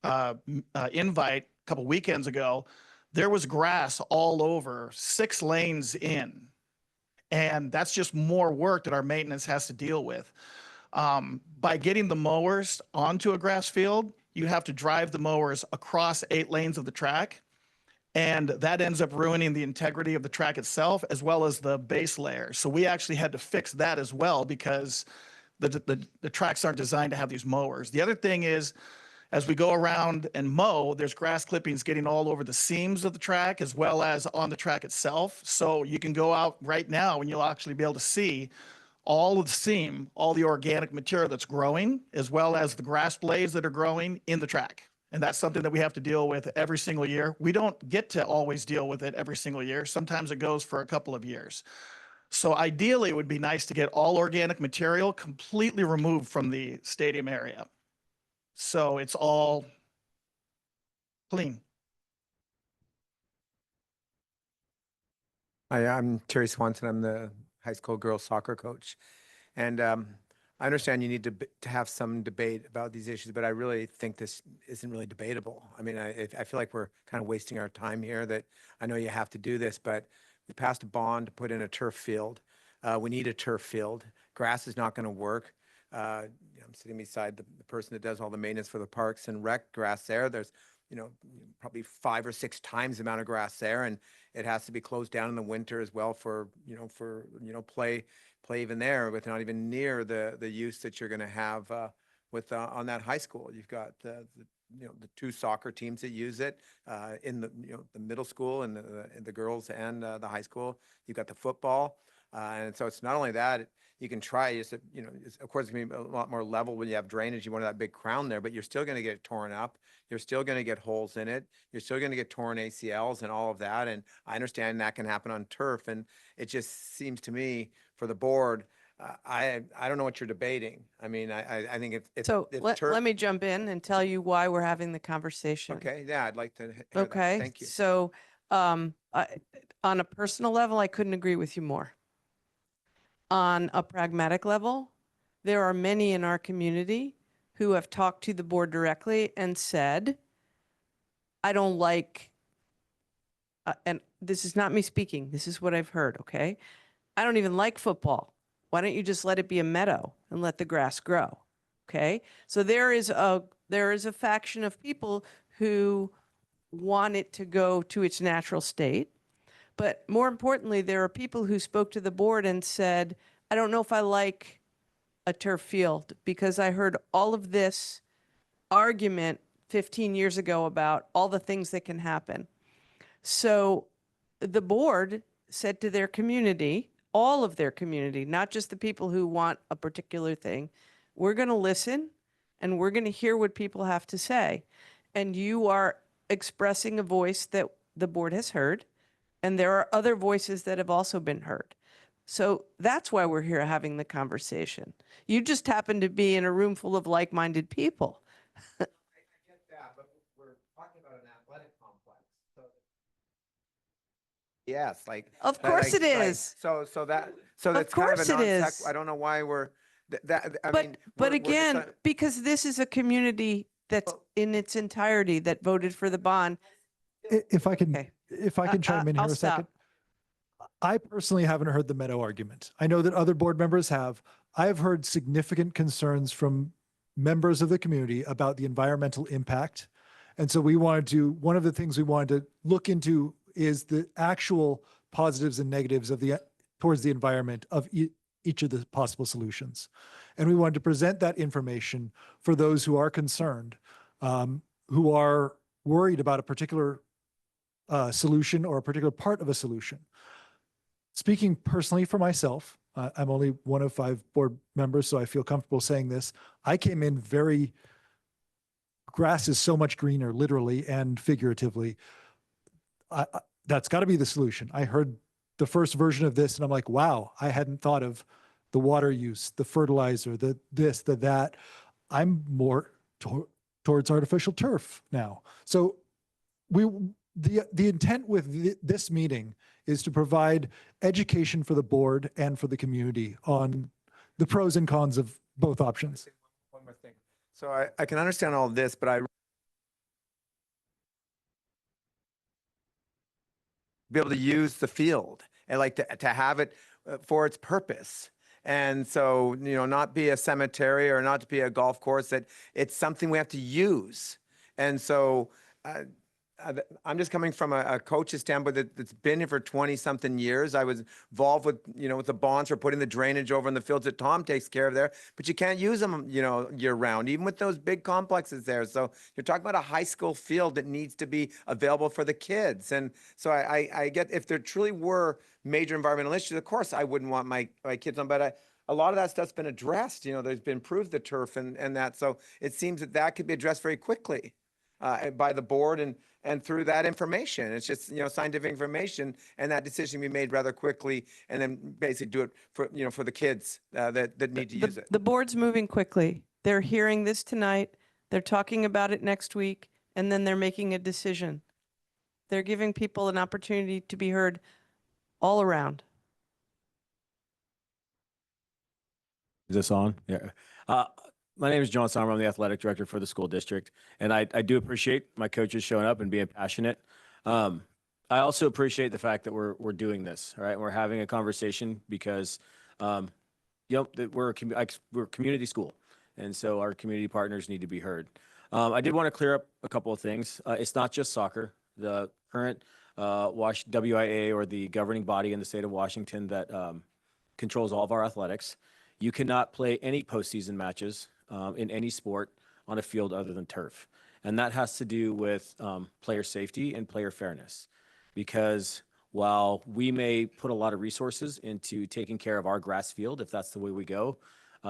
S9: invite a couple weekends ago, there was grass all over 6 lanes in. And that's just more work that our maintenance has to deal with. By getting the mowers onto a grass field, you have to drive the mowers across 8 lanes of the track. And that ends up ruining the integrity of the track itself, as well as the base layer. So we actually had to fix that as well, because the tracks aren't designed to have these mowers. The other thing is, As we go around and mow, there's grass clippings getting all over the seams of the track as well as on the track itself. So you can go out right now and you'll actually be able to see all of the seam, all the organic material that's growing, as well as the grass blades that are growing in the track. And that's something that we have to deal with every single year. We don't get to always deal with it every single year. Sometimes it goes for a couple of years. So ideally, it would be nice to get all organic material completely removed from the stadium area. So it's all clean.
S10: Hi, I'm Terry Swanson. I'm the high school girls soccer coach. And I understand you need to have some debate about these issues, but I really think this isn't really debatable. I mean, I feel like we're kind of wasting our time here. That I know you have to do this, but we passed a bond to put in a turf field. We need a turf field. Grass is not going to work. I'm sitting beside the person that does all the maintenance for the parks and rec grass there. There's, probably 5 or 6 times the amount of grass there, and it has to be closed down in the winter as well for play even there, with not even near the use that you're going to have with on that high school. You've got the 2 soccer teams that use it in the middle school and the girls and the high school. You've got the football, and so it's not only that. You can try, of course, it's going to be a lot more level when you have drainage. You want that big crown there, but you're still going to get torn up. You're still going to get holes in it. You're still going to get torn ACLs and all of that. And I understand that can happen on turf. And it just seems to me for the board, I don't know what you're debating. I mean, I think if
S1: So
S10: turf.
S1: let me jump in and tell you why we're having the conversation.
S10: Okay, yeah, I'd like to hear that.
S1: Okay.
S10: Thank you.
S1: So on a personal level, I couldn't agree with you more. On a pragmatic level, there are many in our community who have talked to the board directly and said, I don't like, and this is not me speaking, this is what I've heard, okay? I don't even like football. Why don't you just let it be a meadow and let the grass grow, okay? So there is a faction of people who want it to go to its natural state. But more importantly, there are people who spoke to the board and said, I don't know if I like a turf field because I heard all of this argument 15 years ago about all the things that can happen. So the board said to their community, all of their community, not just the people who want a particular thing, we're going to listen and we're going to hear what people have to say. And you are expressing a voice that the board has heard. And there are other voices that have also been heard. So that's why we're here having the conversation. You just happen to be in a room full of like-minded people.
S10: I get that, but we're talking about an athletic complex. So yes, like.
S1: Of course it is.
S10: So that's
S1: Of
S10: kind of
S1: course
S10: a
S1: it
S10: non-sec.
S1: is.
S10: I don't know why we're, I
S1: But
S10: mean.
S1: but
S10: we're just
S1: again,
S10: not-
S1: because this is a community that's in its entirety that voted for the bond.
S8: If I can,
S1: Okay.
S8: if I can chime in here
S1: I'll
S8: a second.
S1: stop.
S8: I personally haven't heard the Meadow argument. I know that other board members have. I have heard significant concerns from members of the community about the environmental impact. And so one of the things we wanted to look into is the actual positives and negatives of towards the environment of each of the possible solutions. And we wanted to present that information for those who are concerned, who are worried about a particular solution or a particular part of a solution. Speaking personally for myself, I'm only one of 5 board members, so I feel comfortable saying this. I came in grass is so much greener, literally and figuratively. That's got to be the solution. I heard the first version of this and I'm like, wow, I hadn't thought of the water use, the fertilizer, the this, the that. I'm more towards artificial turf now. So the intent with this meeting is to provide education for the board and for the community on the pros and cons of both options.
S10: One more thing. So I can understand all of this, but I be able to use the field and like to have it for its purpose. And so, not be a cemetery or not to be a golf course, that it's something we have to use. And so I'm just coming from a coach's standpoint that's been here for 20 something years. I was involved with, with the bonds for putting the drainage over in the fields that Tom takes care of there, but you can't use them, year round, even with those big complexes there. So you're talking about a high school field that needs to be available for the kids. And so I get, if there truly were major environmental issues, of course I wouldn't want my kids on, but a lot of that stuff's been addressed. There's been improved the turf and that. So it seems that could be addressed very quickly by the board and through that information. It's just, scientific information, and that decision be made rather quickly, and then basically do it for, for the kids that need to use it.
S1: The board's moving quickly. They're hearing this tonight. They're talking about it next week, and then they're making a decision. They're giving people an opportunity to be heard all around.
S4: Is this on? Yeah. My name is John Sommer. I'm the athletic director for the school district, and I do appreciate my coaches showing up and being passionate. I also appreciate the fact that we're doing this, right? And we're having a conversation because, that we're a community school, and so our community partners need to be heard. I did want to clear up a couple of things. It's not just soccer. The current WIA, or the governing body in the state of Washington that controls all of our athletics, you cannot play any postseason matches in any sport on a field other than turf. And that has to do with player safety and player fairness. Because while we may put a lot of resources into taking care of our grass field, if that's the way we go,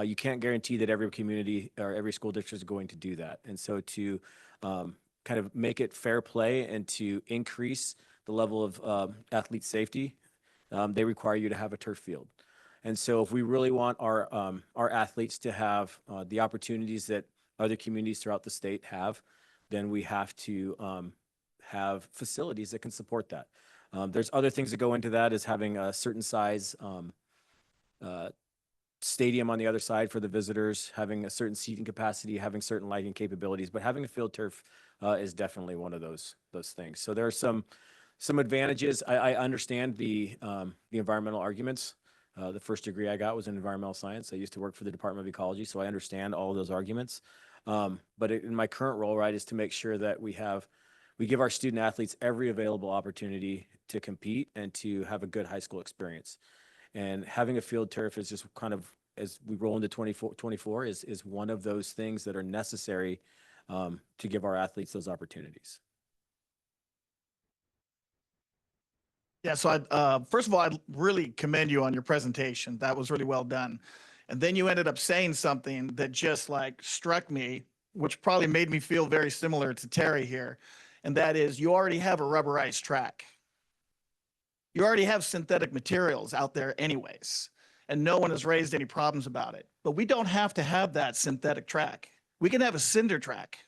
S4: you can't guarantee that every community or every school district is going to do that. And so to kind of make it fair play and to increase the level of athlete safety, they require you to have a turf field. And so if we really want our athletes to have the opportunities that other communities throughout the state have, then we have to have facilities that can support that. There's other things that go into that, is having a certain size stadium on the other side for the visitors, having a certain seating capacity, having certain lighting capabilities, but having a field turf is definitely one of those things. So there are some advantages. I understand the environmental arguments. The first degree I got was in environmental science. I used to work for the Department of Ecology, so I understand all of those arguments. But in my current role, right, is to make sure that we give our student athletes every available opportunity to compete and to have a good high school experience. And having a field turf is just kind of, as we roll into 24 is one of those things that are necessary to give our athletes those opportunities.
S9: Yeah, so first of all, I really commend you on your presentation. That was really well done. And then you ended up saying something that just struck me, which probably made me feel very similar to Terry here. And that is, you already have a rubberized track. You already have synthetic materials out there anyways, and no one has raised any problems about it. But we don't have to have that synthetic track. We can have a cinder track.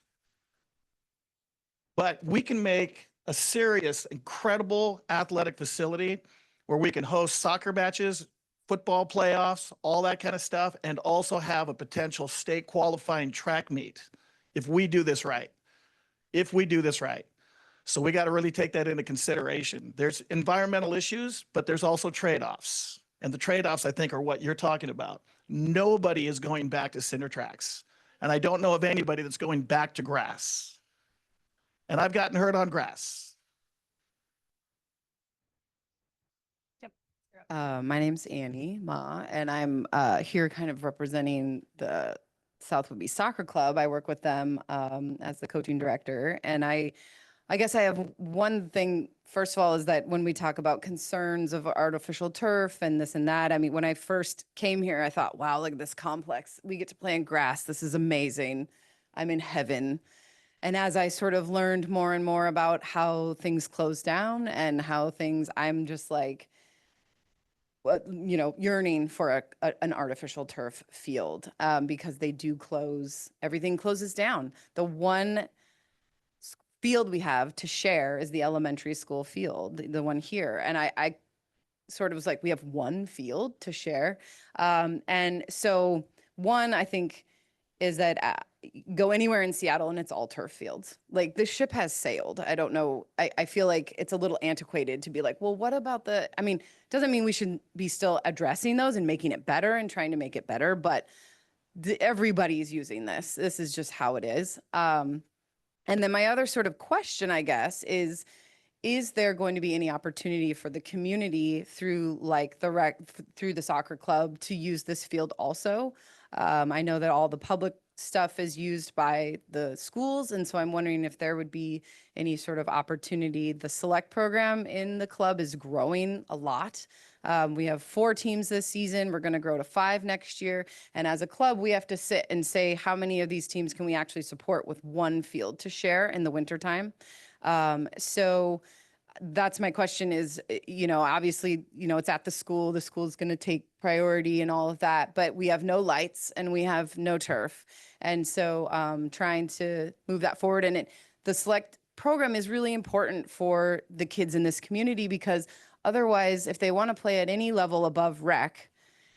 S9: But we can make a serious, incredible athletic facility where we can host soccer matches, football playoffs, all that kind of stuff, and also have a potential state qualifying track meet if we do this right. If we do this right. So we got to really take that into consideration. There's environmental issues, but there's also trade-offs. And the trade-offs, I think, are what you're talking about. Nobody is going back to cinder tracks. And I don't know of anybody that's going back to grass. And I've gotten hurt on grass.
S11: My name's Annie Ma, and I'm here kind of representing the South Whitby Soccer Club. I work with them as the coaching director. And I guess I have one thing, first of all, is that when we talk about concerns of artificial turf and this and that, I mean, when I first came here, I thought, wow, look at this complex. We get to play in grass. This is amazing. I'm in heaven. And as I sort of learned more and more about how things close down and how things, I'm just like, yearning for an artificial turf field because they do close, everything closes down. The one field we have to share is the elementary school field, the one here. And I sort of was like, we have one field to share. And so one, I think, is that go anywhere in Seattle and it's all turf fields. Like the ship has sailed. I don't know. I feel like it's a little antiquated to be like, well, what about I mean, doesn't mean we should be still addressing those and making it better and trying to make it better, but everybody's using this. This is just how it is. And then my other sort of question, I guess, is there going to be any opportunity for the community through like through the soccer club to use this field also? I know that all the public stuff is used by the schools. And so I'm wondering if there would be any sort of opportunity. The select program in the club is growing a lot. We have 4 teams this season. We're going to grow to 5 next year. And as a club, we have to sit and say, how many of these teams can we actually support with one field to share in the wintertime? So that's my question is, obviously, it's at the school. The school's going to take priority and all of that, but we have no lights and we have no turf. And so trying to move that forward. And the select program is really important for the kids in this community, because otherwise, if they want to play at any level above rec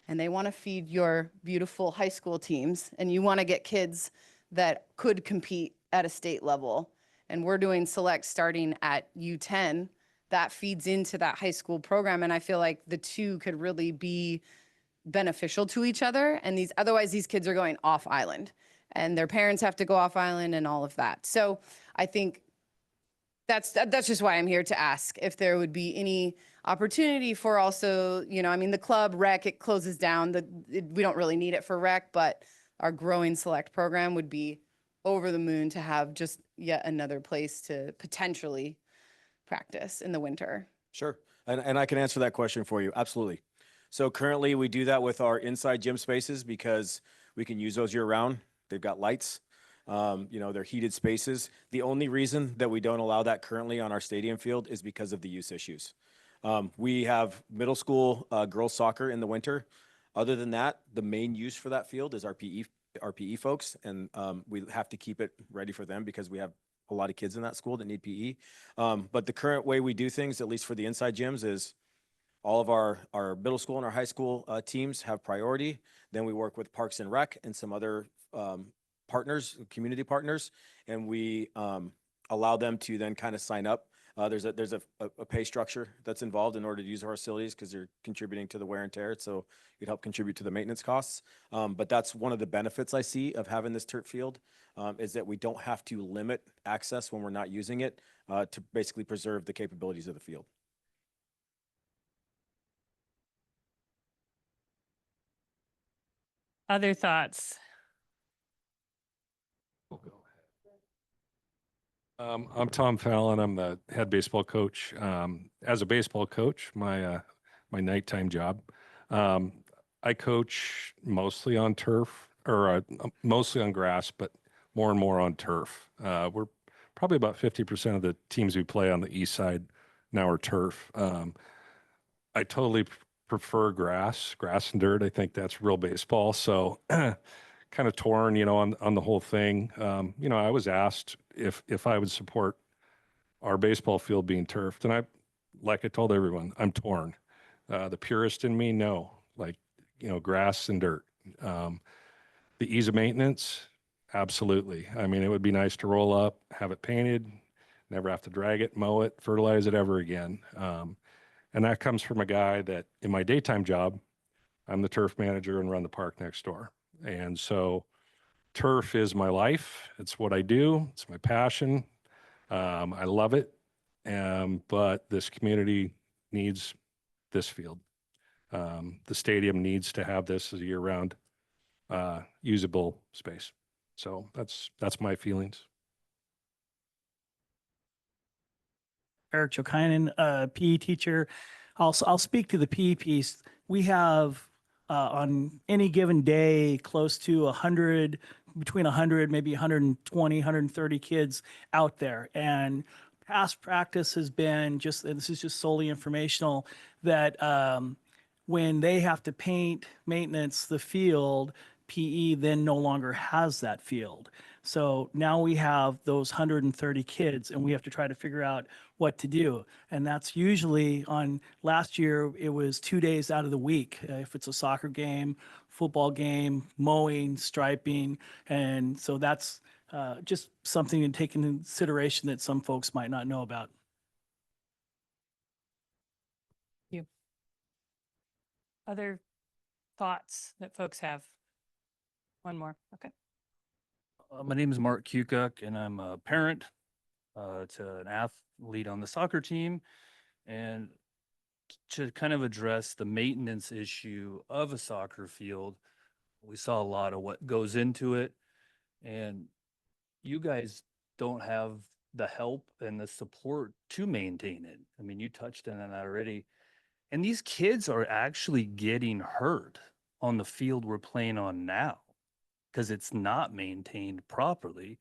S11: and they want to feed your beautiful high school teams and you want to get kids that could compete at a state level, and we're doing select starting at U10, that feeds into that high school program. And I feel like the two could really be beneficial to each other. And otherwise these kids are going off island and their parents have to go off island and all of that. So I think that's just why I'm here to ask if there would be any opportunity for also, the club rec, it closes down. We don't really need it for rec, but our growing select program would be over the moon to have just yet another place to potentially practice in the winter.
S4: Sure. And I can answer that question for you. Absolutely. So currently we do that with our inside gym spaces because we can use those year round. They've got lights, they're heated spaces. The only reason that we don't allow that currently on our stadium field is because of the use issues. We have middle school girls soccer in the winter. Other than that, the main use for that field is our PE folks, and we have to keep it ready for them because we have a lot of kids in that school that need PE. But the current way we do things, at least for the inside gyms, is all of our middle school and our high school teams have priority. Then we work with Parks and Rec and some other partners, community partners, and we allow them to then kind of sign up. There's a pay structure that's involved in order to use our facilities because they're contributing to the wear and tear. So you'd help contribute to the maintenance costs. But that's one of the benefits I see of having this turf field is that we don't have to limit access when we're not using it to basically preserve the capabilities of the field.
S3: Other thoughts?
S12: I'm Tom Fallon. I'm the head baseball coach. As a baseball coach, my nighttime job, I coach mostly on turf or mostly on grass, but more and more on turf. We're probably about 50% of the teams we play on the east side now are turf. I totally prefer grass and dirt. I think that's real baseball. So kind of torn, on the whole thing. I was asked if I would support our baseball field being turfed, and like I told everyone, I'm torn. The purist in me, no, grass and dirt. The ease of maintenance, absolutely. I mean, it would be nice to roll up, have it painted, never have to drag it, mow it, fertilize it ever again. And that comes from a guy that in my daytime job, I'm the turf manager and run the park next door. And so turf is my life. It's what I do. It's my passion. I love it. But this community needs this field. The stadium needs to have this as a year-round usable space. So that's my feelings.
S13: Eric Jokainen, PE teacher. I'll speak to the PE piece. We have on any given day close to 100, between 100, maybe 120, 130 kids out there. And past practice has been just, and this is just solely informational, that when they have to paint, maintenance the field, PE then no longer has that field. So now we have those 130 kids and we have to try to figure out what to do. And that's usually on, last year, it was 2 days out of the week. If it's a soccer game, football game, mowing, striping. And so that's just something to take into consideration that some folks might not know about.
S3: You. Other thoughts that folks have? One more. Okay.
S7: My name is Mark Kukuk, and I'm a parent to an athlete on the soccer team. And to kind of address the maintenance issue of a soccer field, we saw a lot of what goes into it. And you guys don't have the help and the support to maintain it. I mean, you touched on that already. And these kids are actually getting hurt on the field we're playing on now because it's not maintained properly.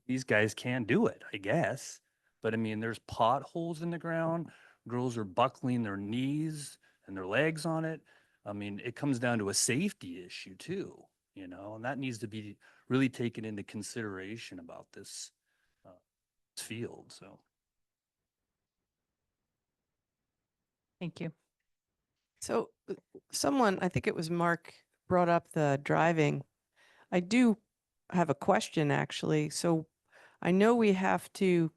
S7: These guys can't do it, I guess. But I mean, there's potholes in the ground. Girls are buckling their knees and their legs on it. I mean, it comes down to a safety issue too, you know, and that needs to be really taken into consideration about this field. So.
S3: Thank you.
S1: So someone, I think it was Mark, brought up the driving. I do have a question, actually. So I know we have to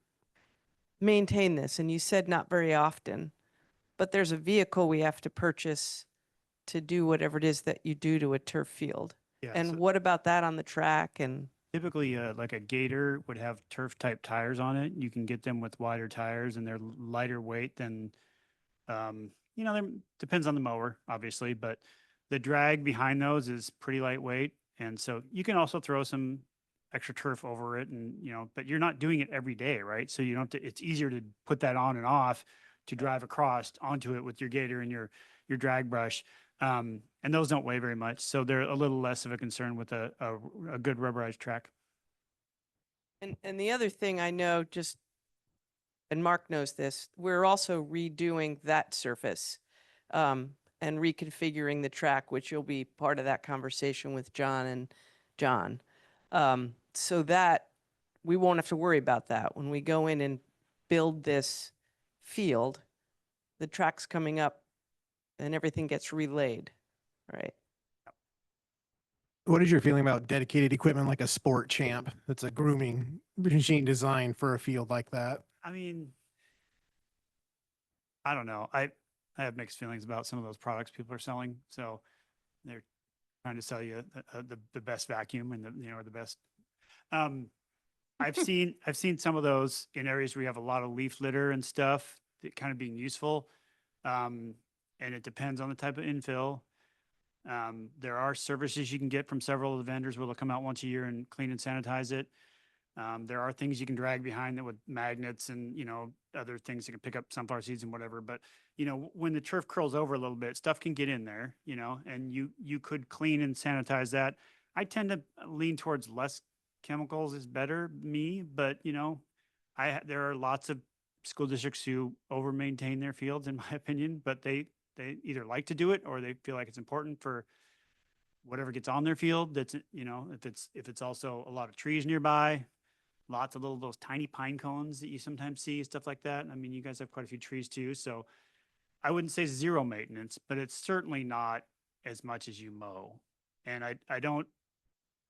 S1: maintain this, and you said not very often, but there's a vehicle we have to purchase to do whatever it is that you do to a turf field.
S2: Yeah,
S1: And
S2: so
S1: what about that on the track? And
S2: typically, like a Gator would have turf type tires on it. You can get them with wider tires, and they're lighter weight than, you know, there depends on the mower, obviously, but the drag behind those is pretty lightweight. And so you can also throw some extra turf over it, and, you know, but you're not doing it every day, right? So you don't have to, it's easier to put that on and off to drive across onto it with your Gator and your drag brush. And those don't weigh very much. So they're a little less of a concern with a good rubberized track.
S1: and the other thing I know, just, and Mark knows this, we're also redoing that surface and reconfiguring the track, which will be part of that conversation with John and John. So that we won't have to worry about that. When we go in and build this field, the track's coming up and everything gets relayed, right?
S14: What is your feeling about dedicated equipment like a Sport Champ? That's a grooming machine designed for a field like that.
S2: I mean, I don't know. I have mixed feelings about some of those products people are selling. So they're trying to sell you the best vacuum and the best. I've seen some of those in areas where you have a lot of leaf litter and stuff that kind of being useful. And it depends on the type of infill. There are services you can get from several of the vendors where they'll come out once a year and clean and sanitize it. There are things you can drag behind it with magnets and, you know, other things that can pick up sunflower seeds and whatever. But, you know, when the turf curls over a little bit, stuff can get in there, you know, and you could clean and sanitize that. I tend to lean towards less chemicals is better, but, you know, there are lots of school districts who over maintain their fields, in my opinion, but they either like to do it or they feel like it's important for whatever gets on their field. That's, you know, if it's also a lot of trees nearby, lots of those tiny pine cones that you sometimes see, stuff like that. I mean, you guys have quite a few trees too. So I wouldn't say zero maintenance, but it's certainly not as much as you mow. And I don't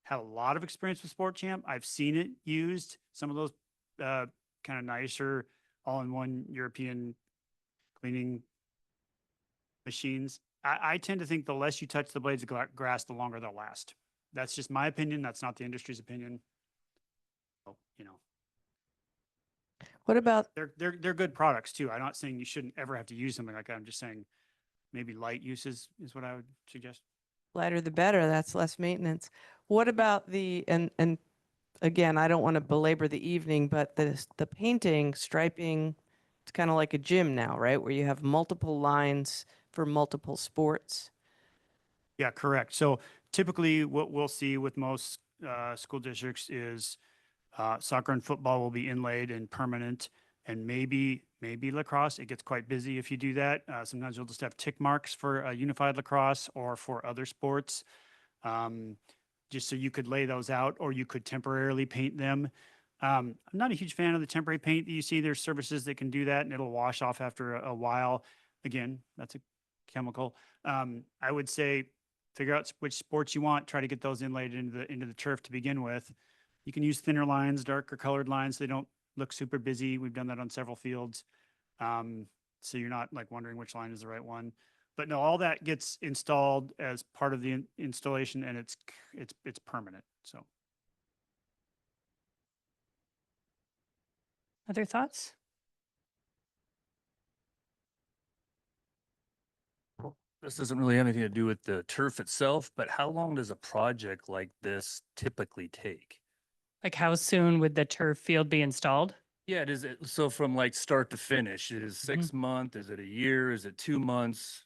S2: have a lot of experience with Sport Champ. I've seen it used, some of those kind of nicer all-in-one European cleaning machines. I tend to think the less you touch the blades of grass, the longer they'll last. That's just my opinion. That's not the industry's opinion. So, you know,
S1: What about,
S2: they're good products too. I'm not saying you shouldn't ever have to use something like that. I'm just saying maybe light uses is what I would suggest.
S1: lighter the better, that's less maintenance. What about and again, I don't want to belabor the evening, but the painting, striping, it's kind of like a gym now, right? Where you have multiple lines for multiple sports.
S2: Yeah, correct. So typically what we'll see with most school districts is soccer and football will be inlaid and permanent, and maybe lacrosse. It gets quite busy if you do that. Sometimes you'll just have tick marks for unified lacrosse or for other sports, just so you could lay those out, or you could temporarily paint them. I'm not a huge fan of the temporary paint that you see. There's services that can do that, and it'll wash off after a while. Again, that's a chemical. I would say figure out which sports you want. Try to get those inlaid into the turf to begin with. You can use thinner lines, darker colored lines. They don't look super busy. We've done that on several fields. So you're not like wondering which line is the right one. But no, all that gets installed as part of the installation, and it's permanent. So
S3: Other thoughts?
S15: This doesn't really have anything to do with the turf itself, but how long does a project like this typically take?
S3: Like how soon would the turf field be installed?
S15: Yeah, it is. So from like start to finish, it is 6 month, is it a year, is it 2 months?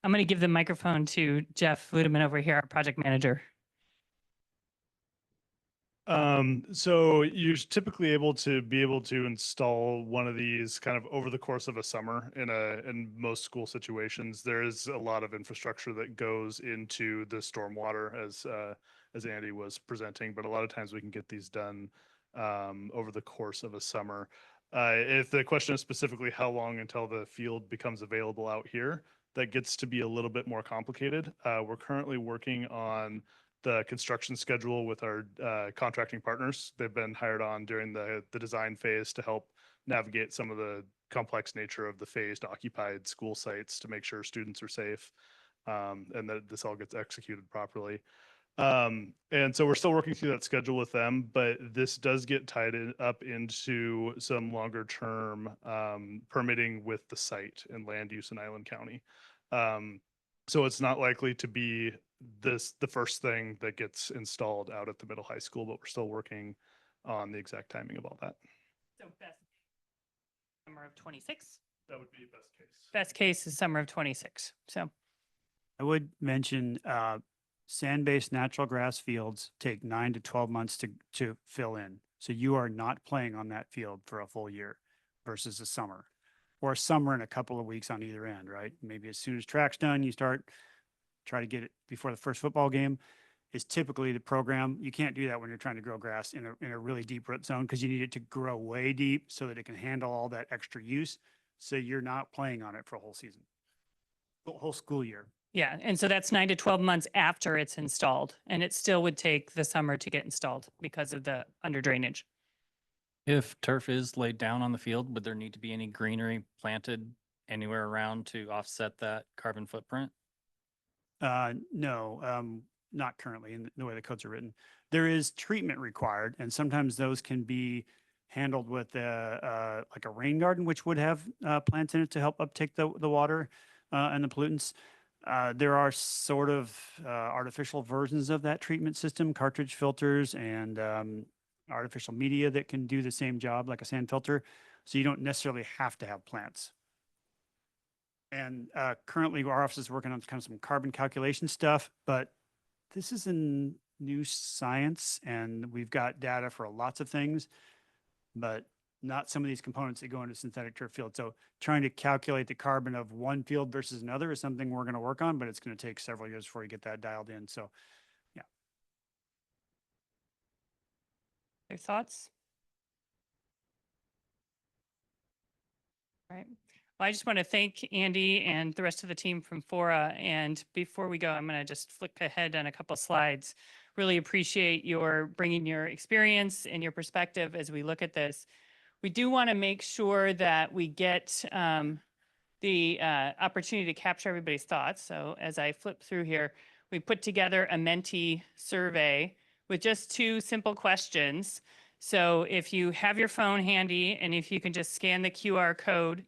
S3: I'm going to give the microphone to Jeff Ludeman over here, our project manager.
S16: So you're typically able to install one of these kind of over the course of a summer in most school situations. There is a lot of infrastructure that goes into the stormwater as Andy was presenting, but a lot of times we can get these done over the course of a summer. If the question is specifically how long until the field becomes available out here, that gets to be a little bit more complicated. We're currently working on the construction schedule with our contracting partners. They've been hired on during the design phase to help navigate some of the complex nature of the phased occupied school sites to make sure students are safe and that this all gets executed properly. And so we're still working through that schedule with them, but this does get up into some longer term permitting with the site and land use in Island County. So it's not likely to be the first thing that gets installed out at the middle high school, but we're still working on the exact timing of all that.
S3: So best summer of 26.
S16: That would be best case.
S3: Best case is summer of 26. So
S17: I would mention sand-based natural grass fields take 9 to 12 months to fill in. So you are not playing on that field for a full year versus a summer or a summer and a couple of weeks on either end, right? Maybe as soon as track's done, you try to get it before the first football game is typically the program. You can't do that when you're trying to grow grass in a really deep root zone because you need it to grow way deep so that it can handle all that extra use. So you're not playing on it for a whole season, whole school year.
S3: yeah, and so that's 9 to 12 months after it's installed, and it still would take the summer to get installed because of the under drainage.
S7: If turf is laid down on the field, would there need to be any greenery planted anywhere around to offset that carbon footprint?
S17: No, not currently in the way the codes are written. There is treatment required, and sometimes those can be handled with like a rain garden, which would have plants in it to help uptake the water and the pollutants. There are sort of artificial versions of that treatment system, cartridge filters and artificial media that can do the same job like a sand filter. So you don't necessarily have to have plants. And currently our office is working on kind of some carbon calculation stuff, but this is in new science and we've got data for lots of things, but not some of these components that go into synthetic turf field. So trying to calculate the carbon of one field versus another is something we're going to work on, but it's going to take several years before you get that dialed in. So yeah.
S3: Your thoughts? All right. Well, I just want to thank Andy and the rest of the team from Fora. And before we go, I'm going to just flick ahead on a couple slides. Really appreciate your bringing your experience and your perspective as we look at this. We do want to make sure that we get the opportunity to capture everybody's thoughts. So as I flip through here, we put together a Menti survey with just 2 simple questions. So if you have your phone handy and if you can just scan the QR code,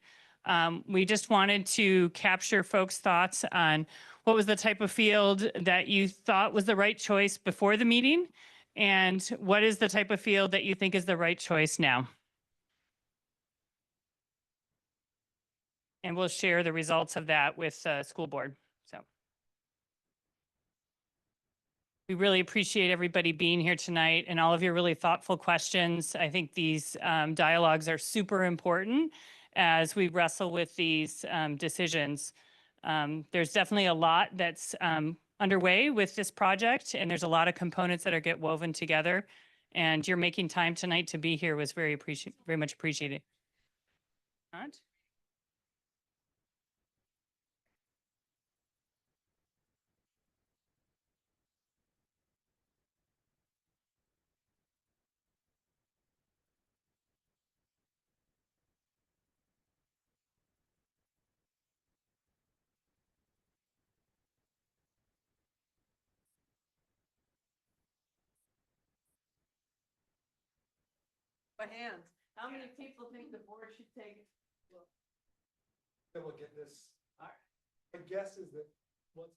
S3: we just wanted to capture folks' thoughts on what was the type of field that you thought was the right choice before the meeting, and what is the type of field that you think is the right choice now. And we'll share the results of that with school board. So we really appreciate everybody being here tonight and all of your really thoughtful questions. I think these dialogues are super important as we wrestle with these decisions. There's definitely a lot that's underway with this project, and there's a lot of components that are get woven together. And your making time tonight to be here was very much appreciated. Not?
S1: My hands. How many people think the board should take?
S8: Then we'll get this. My guess is that once.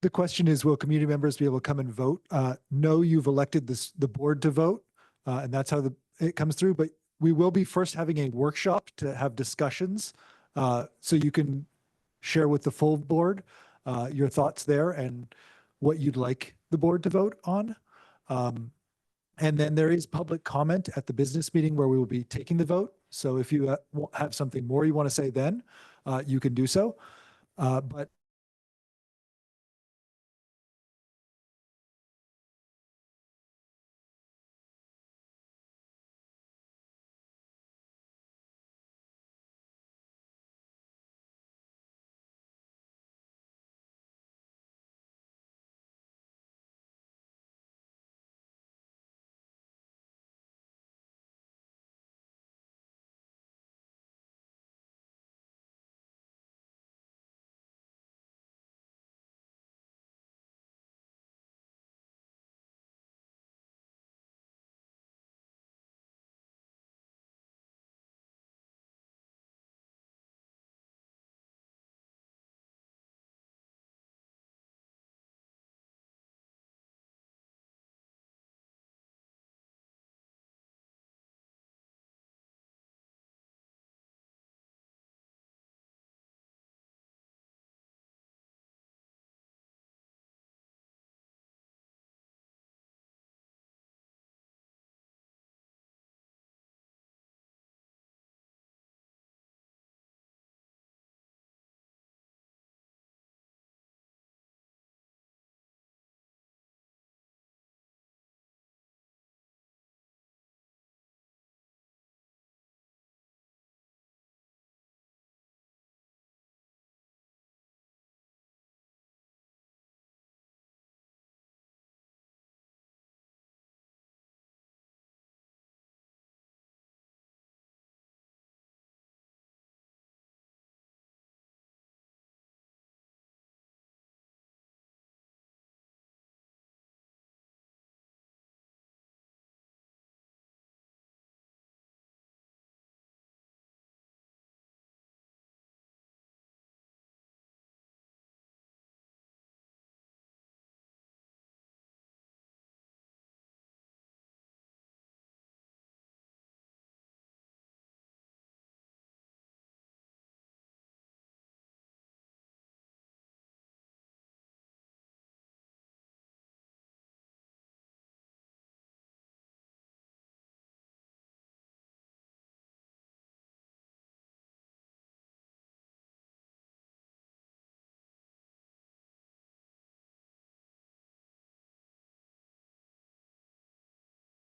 S8: The question is, will community members be able to come and vote? No, you've elected the board to vote, and that's how it comes through. But we will be first having a workshop to have discussions, so you can share with the full board your thoughts there and what you'd like the board to vote on. And then there is public comment at the business meeting where we will be taking the vote. So if you have something more you want to say then, you can do so. But